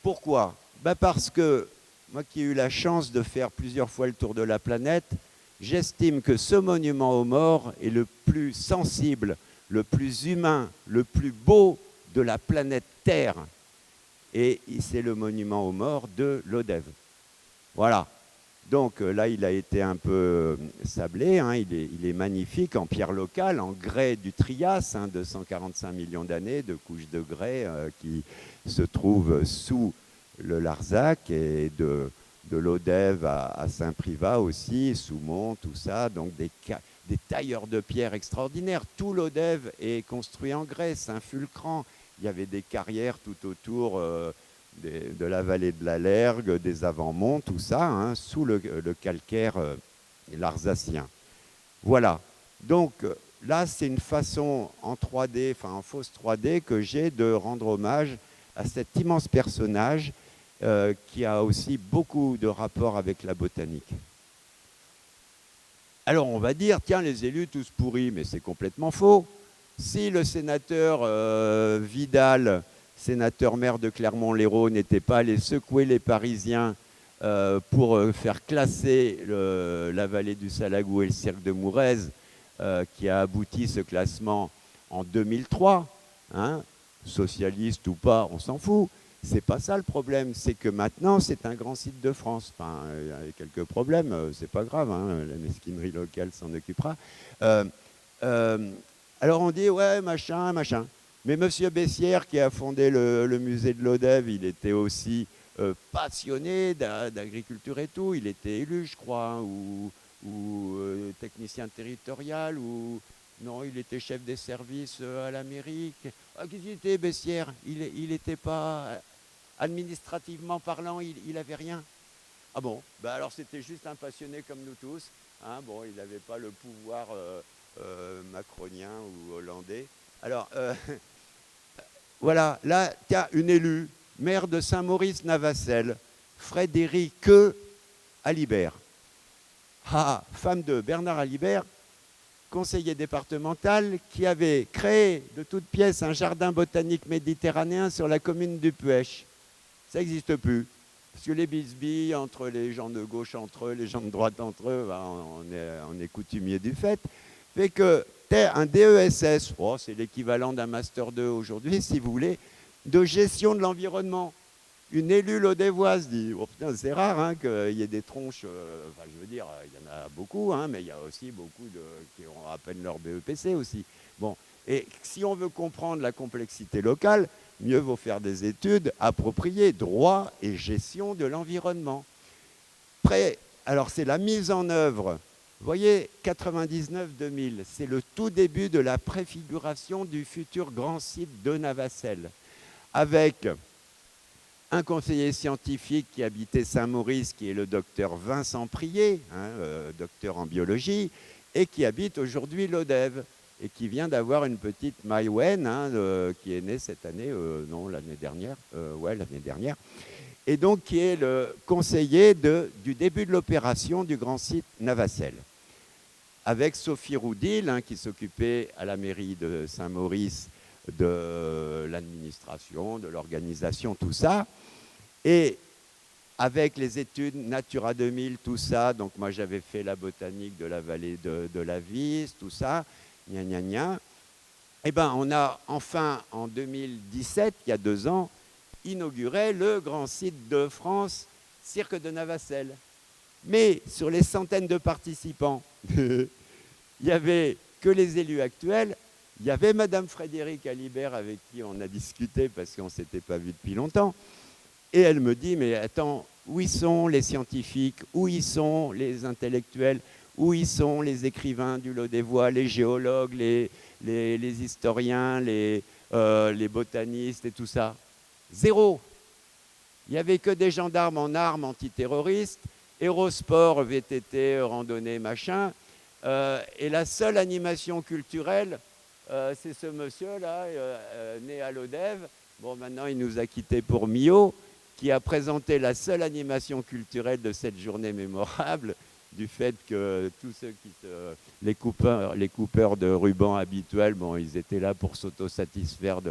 Pourquoi? Ben parce que, moi qui ai eu la chance de faire plusieurs fois le tour de la planète, j'estime que ce monument aux morts est le plus sensible, le plus humain, le plus beau de la planète Terre. Et c'est le monument aux morts de l'Odève. Voilà. Donc là, il a été un peu sablé, hein, il est magnifique en pierre locale, en grès du Trias, hein, de 145 millions d'années, de couches de grès qui se trouvent sous le Larzac, et de l'Odève à Saint-Privat aussi, Soumont, tout ça, donc des tailleurs de pierre extraordinaires. Tout l'Odève est construit en grès, Saint-Fulcran. Il y avait des carrières tout autour de la vallée de la Lergue, des avant-monts, tout ça, hein, sous le calcaire larzacien. Voilà. Donc là, c'est une façon en 3D, enfin en fausse 3D, que j'ai de rendre hommage à cet immense personnage qui a aussi beaucoup de rapports avec la botanique. Alors on va dire, tiens, les élus tous pourris, mais c'est complètement faux. Si le sénateur Vidal, sénateur maire de Clermont-Lérault, n'était pas allé secouer les Parisiens pour faire classer la vallée du Salagou et le cirque de Mourez, qui a abouti ce classement en 2003, hein, socialiste ou pas, on s'en fout. C'est pas ça le problème, c'est que maintenant c'est un grand site de France. Enfin, il y a quelques problèmes, c'est pas grave, hein, la mesquinerie locale s'en occupera. Euh, euh, alors on dit ouais, machin, machin. Mais Monsieur Bessières, qui a fondé le musée de l'Odève, il était aussi passionné d'agriculture et tout. Il était élu, je crois, hein, ou technicien territorial, ou non, il était chef des services à la mairie. Ah, qu'est-ce qu'il était, Bessières? Il n'était pas administrativement parlant, il avait rien. Ah bon, bah alors c'était juste un passionné comme nous tous. Hein, bon, il n'avait pas le pouvoir macronien ou hollandais. Alors, voilà, là, tiens, une élue, maire de Saint-Maurice-Navacelle, Frédérique Alibert. Ah, femme de Bernard Alibert, conseiller départemental, qui avait créé de toutes pièces un jardin botanique méditerranéen sur la commune du Puech. Ça n'existe plus. Parce que les bisbilles entre les gens de gauche entre eux, les gens de droite entre eux, ben, on est coutumier du fait, fait que un DESS, oh, c'est l'équivalent d'un Master 2 aujourd'hui, si vous voulez, de gestion de l'environnement. Une élue lodévoise dit, oh, c'est rare hein, qu'il y ait des tronches, enfin, je veux dire, il y en a beaucoup, hein, mais il y a aussi beaucoup qui ont à peine leur BEPC aussi. Bon, et si on veut comprendre la complexité locale, mieux vaut faire des études appropriées, droit et gestion de l'environnement. Alors c'est la mise en œuvre. Vous voyez, 99-2000, c'est le tout début de la préfiguration du futur grand site de Navacelle, avec un conseiller scientifique qui habitait Saint-Maurice, qui est le docteur Vincent Prier, hein, docteur en biologie, et qui habite aujourd'hui l'Odève, et qui vient d'avoir une petite Maïwen, hein, qui est née cette année, non, l'année dernière, ouais, l'année dernière, et donc qui est le conseiller du début de l'opération du grand site Navacelle. Avec Sophie Roudil, hein, qui s'occupait à la mairie de Saint-Maurice de l'administration, de l'organisation, tout ça. Et avec les études Natura 2000, tout ça, donc moi j'avais fait la botanique de la vallée de la Vise, tout ça, gna gna gna. Eh bien, on a enfin, en 2017, il y a 2 ans, inauguré le grand site de France, Cirque de Navacelle. Mais sur les centaines de participants, il n'y avait que les élus actuels. Il y avait Madame Frédérique Alibert avec qui on a discuté parce qu'on ne s'était pas vu depuis longtemps. Et elle me dit, mais attends, où y sont les scientifiques? Où y sont les intellectuels? Où y sont les écrivains du Lodévois, les géologues, les historiens, les botanistes et tout ça? Zéro. Il n'y avait que des gendarmes en armes antiterroristes, Aérosport, VTT, randonnée, machin. Et la seule animation culturelle, c'est ce monsieur-là, né à l'Odève. Bon, maintenant, il nous a quittés pour Millau, qui a présenté la seule animation culturelle de cette journée mémorable, du fait que tous ceux les coupeurs de rubans habituels, bon, ils étaient là pour s'autosatisfaire de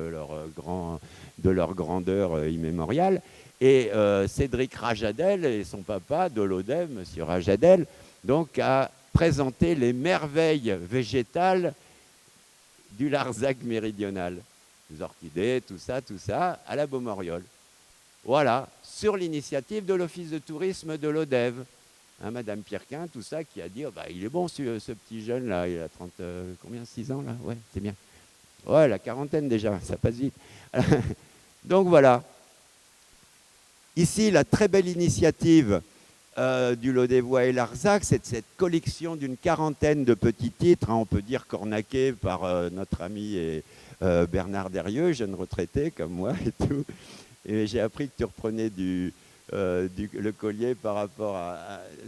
leur grandeur immémoriale. Et Cédric Rajadel et son papa de l'Odève, monsieur Rajadel, donc a présenté les merveilles végétales du Larzac méridional. Les orchidées, tout ça, à la Beaumoriole. Voilà, sur l'initiative de l'Office de tourisme de l'Odève. Hein, Madame Pierquin, tout ça, qui a dit, oh, bah, il est bon ce petit jeune-là, il a 30, combien, 6 ans là? Ouais, c'est bien. Ouais, la quarantaine déjà, ça passe vite. Donc voilà. Ici, la très belle initiative du Lodévois et Larzac, c'est cette collection d'une quarantaine de petits titres, hein, on peut dire cornaqués par notre ami Bernard Derieux, jeune retraité comme moi et tout. Et j'ai appris que tu reprenais le collier par rapport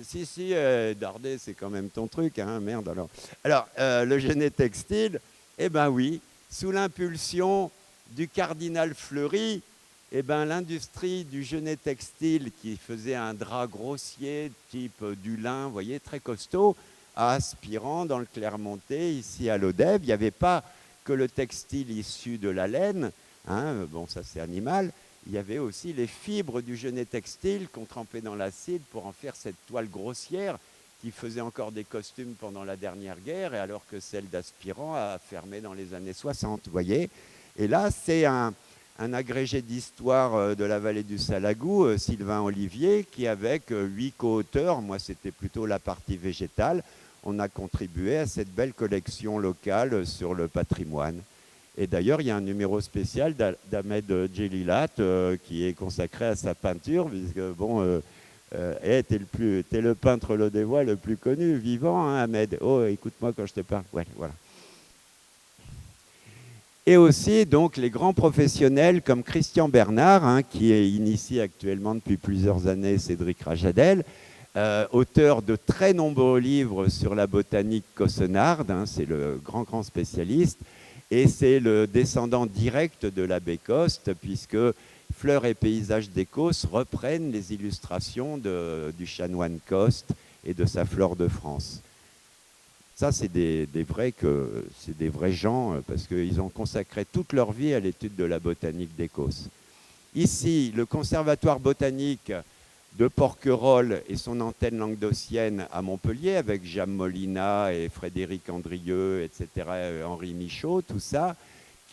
Si, Dardet, c'est quand même ton truc, hein, merde alors. Alors, le Genet textile, eh ben oui, sous l'impulsion du cardinal Fleury, eh ben, l'industrie du Genet textile qui faisait un drap grossier type du lin, vous voyez, très costaud, à Aspirant, dans le Clermontais, ici à l'Odève, il n'y avait pas que le textile issu de la laine, hein, bon ça c'est animal, il y avait aussi les fibres du Genet textile qu'on trempait dans l'acide pour en faire cette toile grossière qui faisait encore des costumes pendant la dernière guerre, et alors que celle d'Aspirant a fermé dans les années 60, vous voyez. Et là, c'est un un agrégé d'histoire de la vallée du Salagou, Sylvain Olivier, qui avec 8 co-auteurs, moi c'était plutôt la partie végétale, on a contribué à cette belle collection locale sur le patrimoine. Et d'ailleurs, il y a un numéro spécial d'Ahmed Djelilat qui est consacré à sa peinture, puisque bon, t'es le peintre lodévois le plus connu, vivant, hein, Ahmed. Oh, écoute-moi quand je te parle. Ouais, voilà. Et aussi, donc, les grands professionnels comme Christian Bernard, hein, qui est initié actuellement depuis plusieurs années, Cédric Rajadel, auteur de très nombreux livres sur la botanique caussonarde, hein, c'est le grand spécialiste, et c'est le descendant direct de l'abbé Coste, puisque Fleurs et paysages d'Écosse reprennent les illustrations du chanoine Coste et de sa Flore de France. Ça, c'est des vrais gens, parce qu'ils ont consacré toute leur vie à l'étude de la botanique d'Écosse. Ici, le Conservatoire botanique de Porquerolles et son antenne languedocienne à Montpellier, avec Jeanne Molina et Frédéric Andrieux, etc., Henri Michaud, tout ça,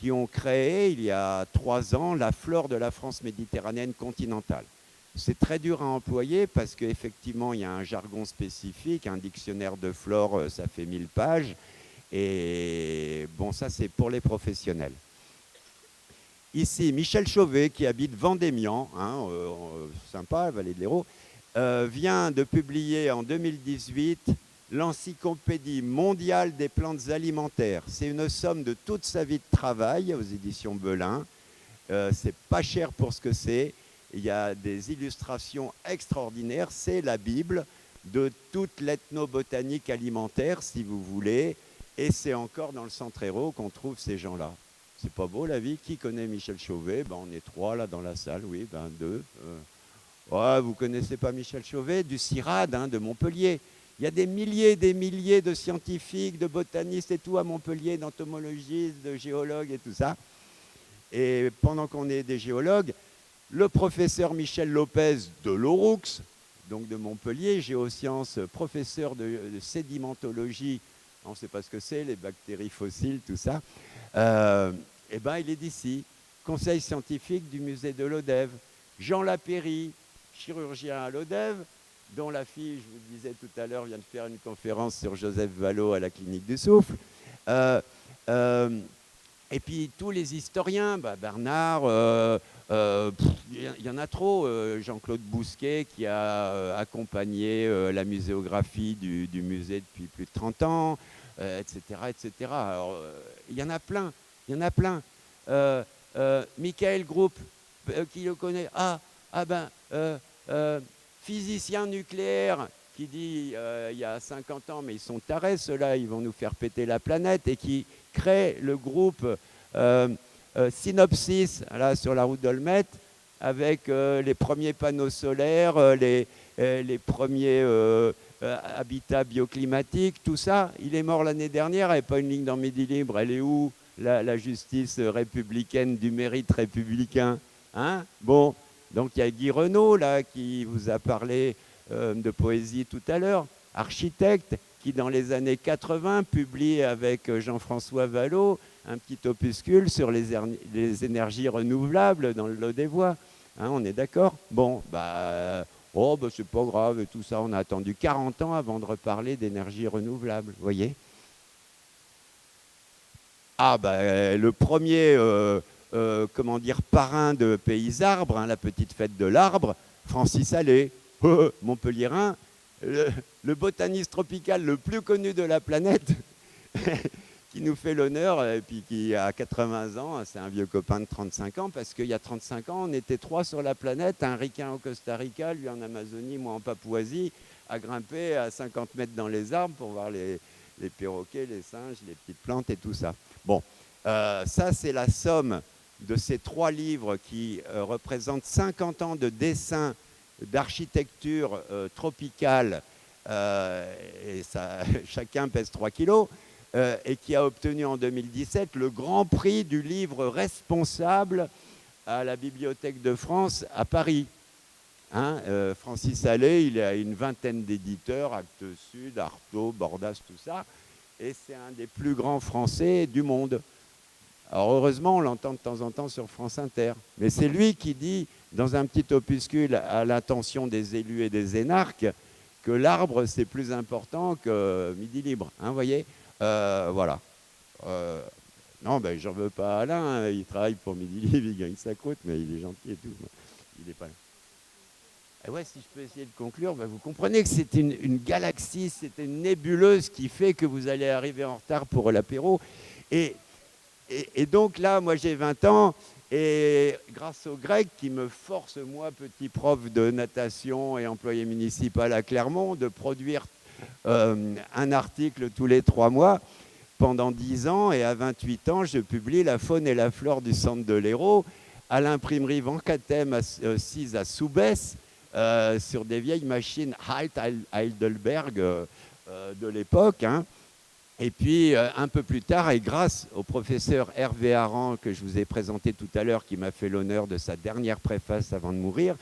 qui ont créé, il y a 3 ans, la flore de la France méditerranéenne continentale. C'est très dur à employer parce qu'effectivement, il y a un jargon spécifique, un dictionnaire de flore, ça fait 1000 pages. Et bon, ça, c'est pour les professionnels. Ici, Michel Chauvet, qui habite Vendémian, hein, sympa, vallée de l'Hérault, vient de publier en 2018 l'Encyclopédie mondiale des plantes alimentaires. C'est une somme de toute sa vie de travail aux éditions Belin. C'est pas cher pour ce que c'est. Il y a des illustrations extraordinaires. C'est la Bible de toute l'ethnobotanique alimentaire, si vous voulez. Et c'est encore dans le Centre Hérault qu'on trouve ces gens-là. C'est pas beau la vie. Qui connaît Michel Chauvet? Ben, on est 3 là dans la salle, oui, ben 2. Ouais, vous connaissez pas Michel Chauvet? Du CIRAD, hein, de Montpellier. Il y a des milliers de scientifiques, de botanistes et tout à Montpellier, d'entomologistes, de géologues et tout ça. Et pendant qu'on est des géologues, le professeur Michel Lopez de l'Auroux, donc de Montpellier, géosciences, professeur de sédimentologie, on ne sait pas ce que c'est, les bactéries fossiles, tout ça, et ben, il est d'ici, conseil scientifique du musée de l'Odève. Jean Lapéry, chirurgien à l'Odève, dont la fille, je vous disais tout à l'heure, vient de faire une conférence sur Joseph Vallot à la clinique du Souffle. Et puis tous les historiens, Bernard, il y en a trop. Jean-Claude Bousquet qui a accompagné la muséographie du musée depuis plus de 30 ans, etc., etc. Alors, il y en a plein, Michael Group, qui le connaît? Physicien nucléaire qui dit il y a 50 ans, mais ils sont tarés, ceux-là, ils vont nous faire péter la planète, et qui crée le groupe Synopsis, là, sur la route d'Olmette, avec les premiers panneaux solaires, les premiers habitats bioclimatiques, tout ça. Il est mort l'année dernière, il n'y avait pas une ligne dans Midi Libre. Elle est où, la justice républicaine du mérite républicain, hein? Bon. Donc il y a Guy Renaud, là, qui vous a parlé de poésie tout à l'heure, architecte, qui dans les années 80 publie avec Jean-François Vallot un petit opuscule sur les énergies renouvelables dans le Lot-des-Voix. Hein, on est d'accord? Bon, c'est pas grave et tout ça. On a attendu 40 ans avant de reparler d'énergie renouvelable, vous voyez? Le premier... parrain de Pays Arbres, hein, la petite fête de l'arbre, Francis Allais, Montpellierin, le botaniste tropical le plus connu de la planète, qui nous fait l'honneur, et puis qui a 80 ans, c'est un vieux copain de 35 ans, parce qu'il y a 35 ans, on était 3 sur la planète, un ricain au Costa Rica, lui en Amazonie, moi en Papouasie, à grimper à 50 mètres dans les arbres pour voir les perroquets, les singes, les petites plantes et tout ça. Bon, ça c'est la somme de ces 3 livres qui représentent 50 ans de dessins d'architecture tropicale, et ça, chacun pèse 3 kilos, et qui a obtenu en 2017 le grand prix du livre responsable à la Bibliothèque de France à Paris. Hein, Francis Allais, il a une 20aine d'éditeurs, Actes Sud, Artaud, Bordas, tout ça, et c'est un des plus grands Français du monde. Alors heureusement, on l'entend de temps en temps sur France Inter. Mais c'est lui qui dit, dans un petit opuscule à l'attention des élus et des énarques, que l'arbre, c'est plus important que Midi Libre. Hein, vous voyez voilà. Non, ben, j'en veux pas à Alain. Hein, il travaille pour Midi Libre, il gagne sa croûte, mais il est gentil et tout. Il n'est pas là. Et ouais, si je peux essayer de conclure, ben, vous comprenez que c'est une galaxie, c'est une nébuleuse qui fait que vous allez arriver en retard pour l'apéro. Et donc là, moi j'ai 20 ans, et grâce au grec qui me force, moi, petit prof de natation et employé municipal à Clermont, de produire un article tous les 3 mois pendant 10 ans, et à 28 ans, je publie La faune et la flore du centre de l'Hérault à l'imprimerie Vancatem 6 à Soubès, sur des vieilles machines Heidelberg de l'époque. Hein. Et puis, un peu plus tard, et grâce au professeur Hervé Aran, que je vous ai présenté tout à l'heure, qui m'a fait l'honneur de sa dernière préface avant de mourir,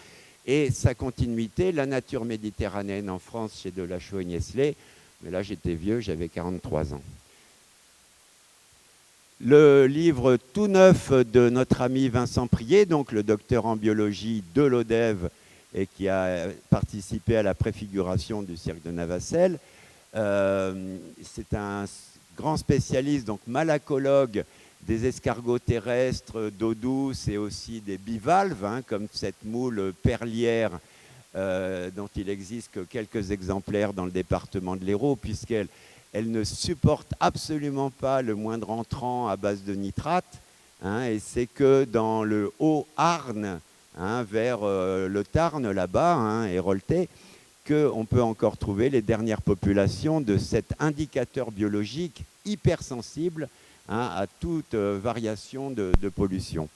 et sa continuité, La nature méditerranéenne en France, chez Delachaux et Niestlé. Mais là, j'étais vieux, j'avais 43 ans. Le livre tout neuf de notre ami Vincent Prier, donc le docteur en biologie de l'ODEV, et qui a participé à la préfiguration du cirque de Navacelle. C'est un grand spécialiste, donc malacologue des escargots terrestres, d'eau douce et aussi des bivalves, hein, comme cette moule perlière dont il existe que quelques exemplaires dans le département de l'Hérault, puisqu'elle ne supporte absolument pas le moindre entrant à base de nitrate. Hein, et c'est que dans le Haut-Arne, hein, vers le Tarn, là-bas, hein, et Rolté, qu'on peut encore trouver les dernières populations de cet indicateur biologique hypersensible, hein, à toute variation de pollution.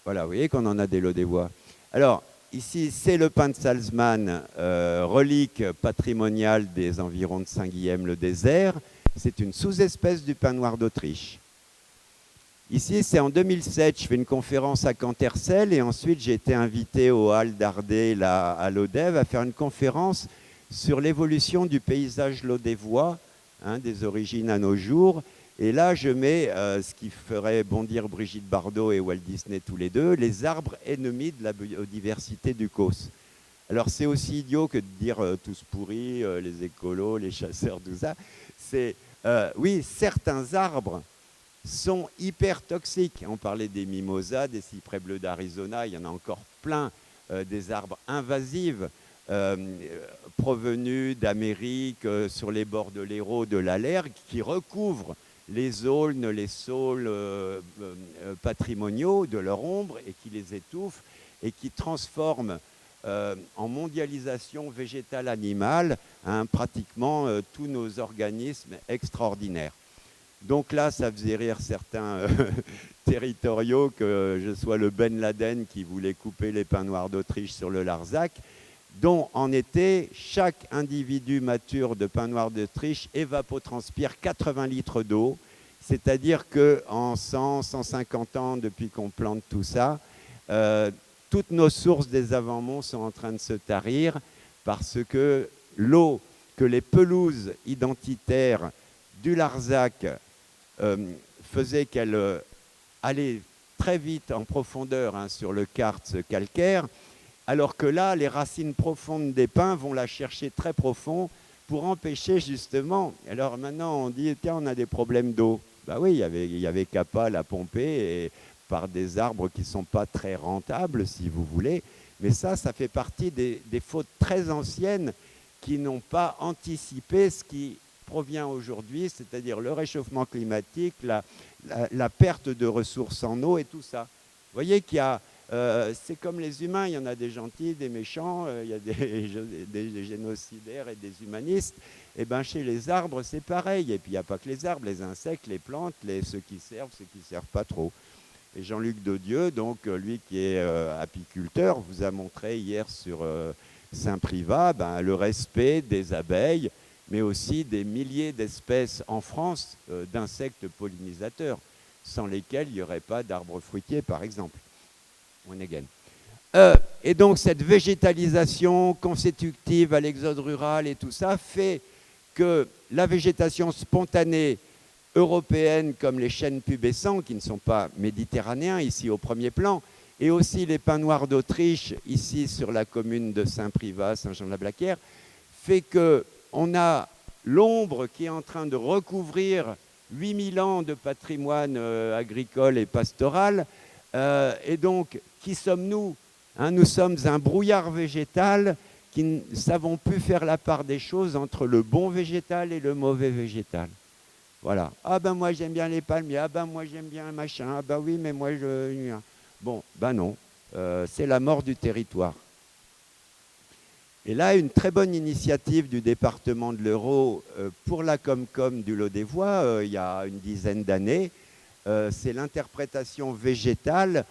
Voilà, vous voyez qu'on en a des lots des voies. Alors, ici, c'est le pin de Salzmann, relique patrimoniale des environs de Saint-Guilhem-le-Désert. C'est une sous-espèce du pin noir d'Autriche. Ici, c'est en 2007, je fais une conférence à Cantercel et ensuite j'ai été invité au Hall d'Ardé à l'ODEV à faire une conférence sur l'évolution du paysage lodévois, hein, des origines à nos jours. Et là, je mets ce qui ferait bondir Brigitte Bardot et Walt Disney tous les deux, les arbres ennemis de la biodiversité du Causse. Alors, c'est aussi idiot que de dire tous pourris, les écolos, les chasseurs, tout ça. C'est, oui, certains arbres sont hyper toxiques. On parlait des mimosas, des cyprès bleus d'Arizona, il y en a encore plein, des arbres invasifs provenus d'Amérique, sur les bords de l'Hérault, de l'Allergue, qui recouvrent les aulnes, les saules patrimoniaux de leur ombre et qui les étouffent et qui transforment en mondialisation végétale animale, hein, pratiquement tous nos organismes extraordinaires. Donc là, ça faisait rire certains territoriaux que je sois le Ben Laden qui voulait couper les pins noirs d'Autriche sur le Larzac, dont en été, chaque individu mature de pin noir d'Autriche évapotranspire 80 litres d'eau, c'est-à-dire qu'en 100, 150 ans, depuis qu'on plante tout ça, toutes nos sources des avant-monts sont en train de se tarir parce que l'eau que les pelouses identitaires du Larzac faisait qu'elle allait très vite en profondeur, hein, sur le quartz calcaire, alors que là, les racines profondes des pins vont la chercher très profond pour empêcher justement. Alors maintenant, on dit, tiens, on a des problèmes d'eau. Ben oui, il y avait qu'à pas la pomper et par des arbres qui ne sont pas très rentables, si vous voulez. Mais ça fait partie des fautes très anciennes qui n'ont pas anticipé ce qui provient aujourd'hui, c'est-à-dire le réchauffement climatique, la perte de ressources en eau et tout ça. Vous voyez qu'il y a, c'est comme les humains, il y en a des gentils, des méchants, il y a des génocidaires et des humanistes. Et bien chez les arbres, c'est pareil. Et puis il n'y a pas que les arbres, les insectes, les plantes, ceux qui servent, ceux qui ne servent pas trop. Et Jean-Luc Dodieu, donc lui qui est apiculteur, vous a montré hier sur Saint-Privat le respect des abeilles, mais aussi des milliers d'espèces en France d'insectes pollinisateurs, sans lesquels il n'y aurait pas d'arbres fruitiers, par exemple. On again. Et donc, cette végétalisation consécutive à l'exode rural et tout ça fait que la végétation spontanée européennes comme les chênes pubescents, qui ne sont pas méditerranéens, ici au premier plan, et aussi les pins noirs d'Autriche, ici sur la commune de Saint-Privat, Saint-Jean-de-la-Blaquière, fait qu'on a l'ombre qui est en train de recouvrir 8000 ans de patrimoine agricole et pastoral. Et donc, qui sommes-nous? Nous sommes un brouillard végétal qui ne savons plus faire la part des choses entre le bon végétal et le mauvais végétal. Voilà. Ah ben moi j'aime bien les palmiers, ah ben moi j'aime bien un machin, ah ben oui mais moi je... Bon, ben non, c'est la mort du territoire. Et là, une très bonne initiative du département de l'Euro pour la Comcom du Lot-des-Voix, il y a une dizaine d'années, c'est l'interprétation végétale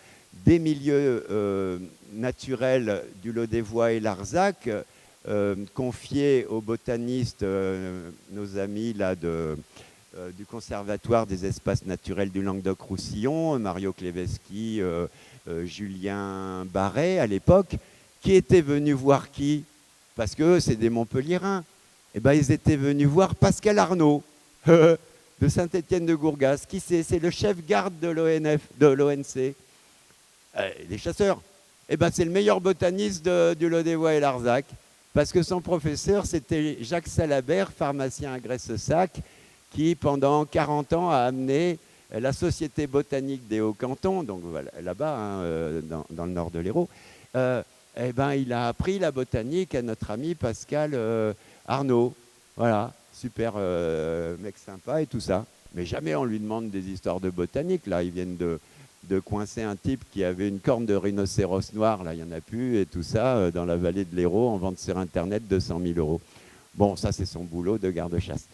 des milieux naturels du Lot-des-Voix et Larzac, confiée aux botanistes, nos amis là, du Conservatoire des espaces naturels du Languedoc-Roussillon, Mario Kleveski, Julien Barret à l'époque, qui étaient venus voir qui? Parce que c'est des Montpelliérains. Eh ben, ils étaient venus voir Pascal Arnaud, de Saint-Étienne-de-Gourgas. Qui c'est? C'est le chef garde de l'ONC. Les chasseurs. Eh ben, c'est le meilleur botaniste du Lot-des-Voix et Larzac. Parce que son professeur, c'était Jacques Salabert, pharmacien à Graisse-Sac, qui, pendant 40 ans, a amené la Société botanique des Hauts-Cantons, donc voilà, là-bas, dans le nord de l'Hérault, eh ben, il a appris la botanique à notre ami Pascal Arnaud. Voilà, super mec sympa et tout ça. Mais jamais on lui demande des histoires de botanique. Là, ils viennent de coincer un type qui avait une corne de rhinocéros noir, là, il n'y en a plus, et tout ça, dans la vallée de l'Hérault, en vente sur Internet, 200 000 €. Bon, ça, c'est son boulot de garde-chasse.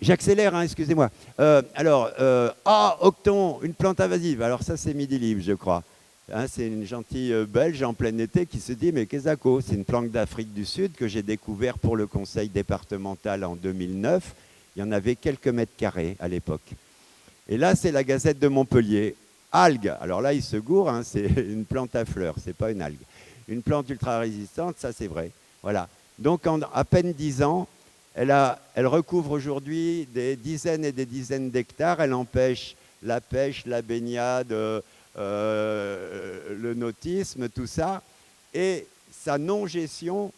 J'accélère, hein, excusez-moi. Octon, une plante invasive. Alors ça, c'est Midi Libre, je crois. Hein, c'est une gentille Belge en plein été qui se dit, mais Kesako, c'est une plante d'Afrique du Sud que j'ai découvert pour le conseil départemental en 2009. Il y en avait quelques mètres carrés à l'époque. Et là, c'est la Gazette de Montpellier. Algue. Alors là, il se gourre, hein, c'est une plante à fleurs, c'est pas une algue. Une plante ultra résistante, ça c'est vrai. Voilà. Donc en à peine 10 ans, elle recouvre aujourd'hui des dizaines et des dizaines d'hectares. Elle empêche la pêche, la baignade, le nautisme, tout ça. Et sa non-gestion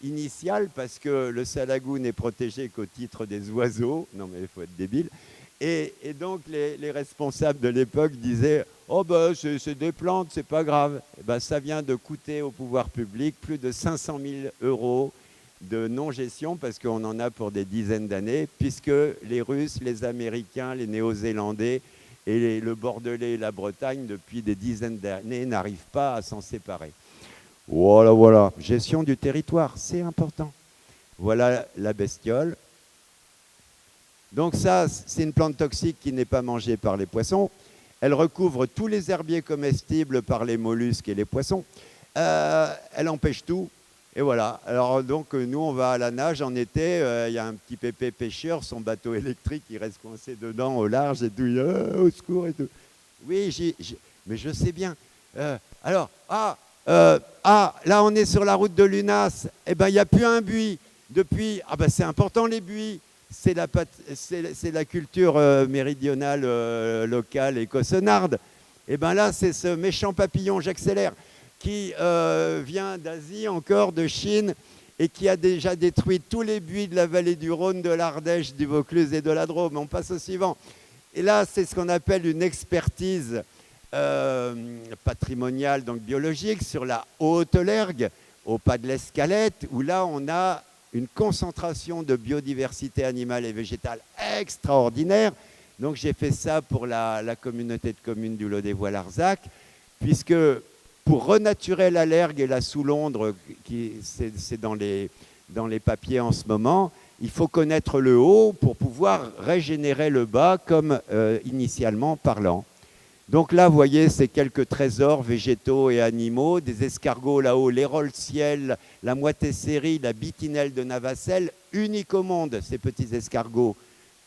initiale, parce que le Salagout n'est protégé qu'au titre des oiseaux. Non mais il faut être débile. Et donc les responsables de l'époque disaient « Oh ben c'est des plantes, c'est pas grave ». Ben, ça vient de coûter au pouvoir public plus de 500 000 € de non-gestion, parce qu'on en a pour des dizaines d'années, puisque les Russes, les Américains, les Néo-Zélandais et le Bordelais et la Bretagne, depuis des dizaines d'années, n'arrivent pas à s'en séparer. Voilà, voilà. Gestion du territoire, c'est important. Voilà la bestiole. Donc ça, c'est une plante toxique qui n'est pas mangée par les poissons. Elle recouvre tous les herbiers comestibles par les mollusques et les poissons. Elle empêche tout. Et voilà. Alors donc nous, on va à la nage en été. Il y a un petit pépé pêcheur, son bateau électrique, il reste coincé dedans au large et tout. Au secours et tout. Oui, mais je sais bien. Là, on est sur la route de Lunas. Eh ben, il n'y a plus un buis. Depuis, c'est important les buis. C'est la culture méridionale, locale et cossonarde. Et bien là, c'est ce méchant papillon, j'accélère, qui vient d'Asie, encore de Chine, et qui a déjà détruit tous les buis de la vallée du Rhône, de l'Ardèche, du Vaucluse et de la Drôme. On passe au suivant. Et là, c'est ce qu'on appelle une expertise patrimoniale, donc biologique, sur la Haute-Lergue, au pas de l'Escalette, où là, on a une concentration de biodiversité animale et végétale extraordinaire. Donc j'ai fait ça pour la communauté de communes du Lot-des-Voix-Larzac, puisque pour renaturer la Lergue et la Sous-Londres, c'est dans les papiers en ce moment, il faut connaître le haut pour pouvoir régénérer le bas, comme initialement parlant. Donc là, vous voyez, c'est quelques trésors végétaux et animaux, des escargots là-haut, l'érole-ciel, la moitet-série, la bitinelle de Navacelle, unique au monde, ces petits escargots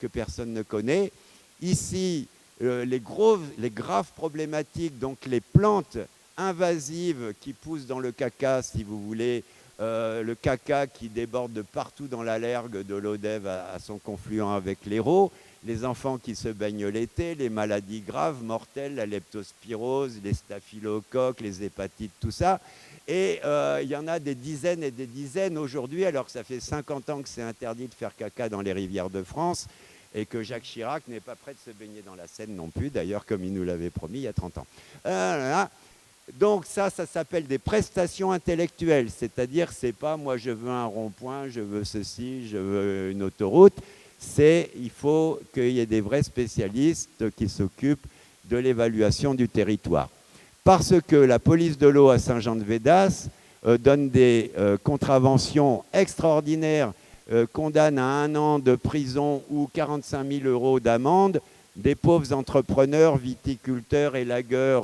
que personne ne connaît. Ici, les graves problématiques, donc les plantes invasives qui poussent dans le caca, si vous voulez, le caca qui déborde de partout dans la Lergue de l'Odève à son confluent avec l'Hérault, les enfants qui se baignent l'été, les maladies graves, mortelles, la leptospirose, les staphylocoques, les hépatites, tout ça. Et il y en a des dizaines et des dizaines aujourd'hui, alors que ça fait 50 ans que c'est interdit de faire caca dans les rivières de France et que Jacques Chirac n'est pas prêt de se baigner dans la Seine non plus, d'ailleurs, comme il nous l'avait promis il y a 30 ans. Donc ça s'appelle des prestations intellectuelles, c'est-à-dire c'est pas moi je veux un rond-point, je veux ceci, je veux une autoroute, il faut qu'il y ait des vrais spécialistes qui s'occupent de l'évaluation du territoire. Parce que la police de l'eau à Saint-Jean-de-Védas donne des contraventions extraordinaires, condamne à 1 an de prison ou 45 000 € d'amende des pauvres entrepreneurs, viticulteurs et lagueurs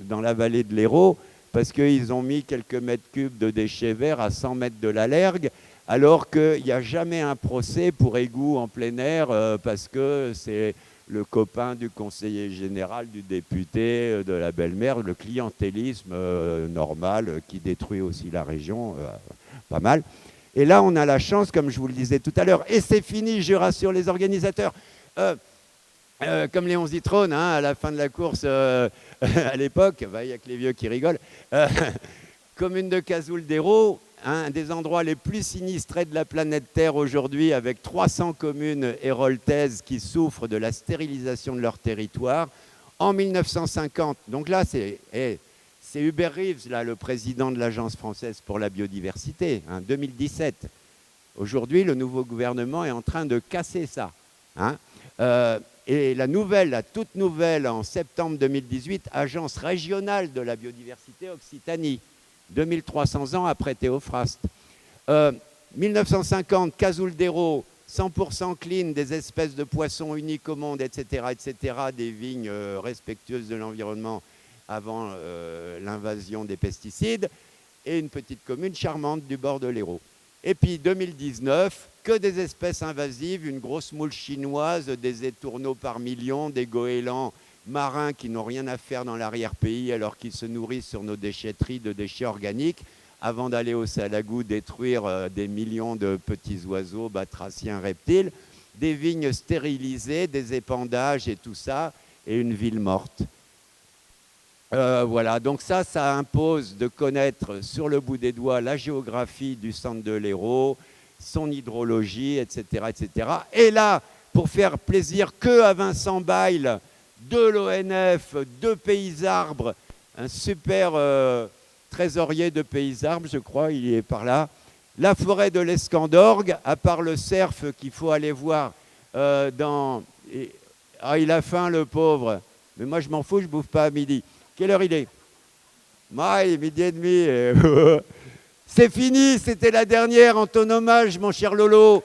dans la vallée de l'Hérault, parce qu'ils ont mis quelques mètres cubes de déchets verts à 100 mètres de la Lergue, alors qu'il n'y a jamais un procès pour égout en plein air, parce que c'est le copain du conseiller général, du député, de la belle-mère, le clientélisme normal qui détruit aussi la région, pas mal. Et là, on a la chance, comme je vous le disais tout à l'heure, et c'est fini, je rassure les organisateurs. Comme Léon Zitrone, hein, à la fin de la course, à l'époque, il n'y a que les vieux qui rigolent, commune de Cazoul-d'Hérault, un des endroits les plus sinistrés de la planète Terre aujourd'hui, avec 300 communes héroltaises qui souffrent de la stérilisation de leur territoire. En 1950, donc là, c'est Hubert Reeves, là, le président de l'Agence française pour la biodiversité, hein, 2017. Aujourd'hui, le nouveau gouvernement est en train de casser ça. Hein. Et la toute nouvelle, en septembre 2018, Agence régionale de la biodiversité Occitanie, 2300 ans après Théophraste. 1950, Cazoul-d'Hérault, 100% clean, des espèces de poissons uniques au monde, etc., etc., des vignes respectueuses de l'environnement avant l'invasion des pesticides, et une petite commune charmante du bord de l'Hérault. Et puis 2019, que des espèces invasives, une grosse moule chinoise, des étourneaux par millions, des goélands marins qui n'ont rien à faire dans l'arrière-pays alors qu'ils se nourrissent sur nos déchetteries de déchets organiques, avant d'aller au Salagou détruire des millions de petits oiseaux, batraciens, reptiles, des vignes stérilisées, des épandages et tout ça, et une ville morte. Voilà, donc ça impose de connaître sur le bout des doigts la géographie du centre de l'Hérault, son hydrologie, etc., etc. Et là, pour faire plaisir que à Vincent Bayle, de l'ONF, de Pays Arbres, un super trésorier de Pays Arbres, je crois, il est par là. La forêt de l'Escandorgue, à part le cerf qu'il faut aller voir il a faim, le pauvre. Mais moi, je m'en fous, je ne bouffe pas à midi. Quelle heure il est? Il est midi et demi. C'est fini, c'était la dernière en ton hommage, mon cher Lolo.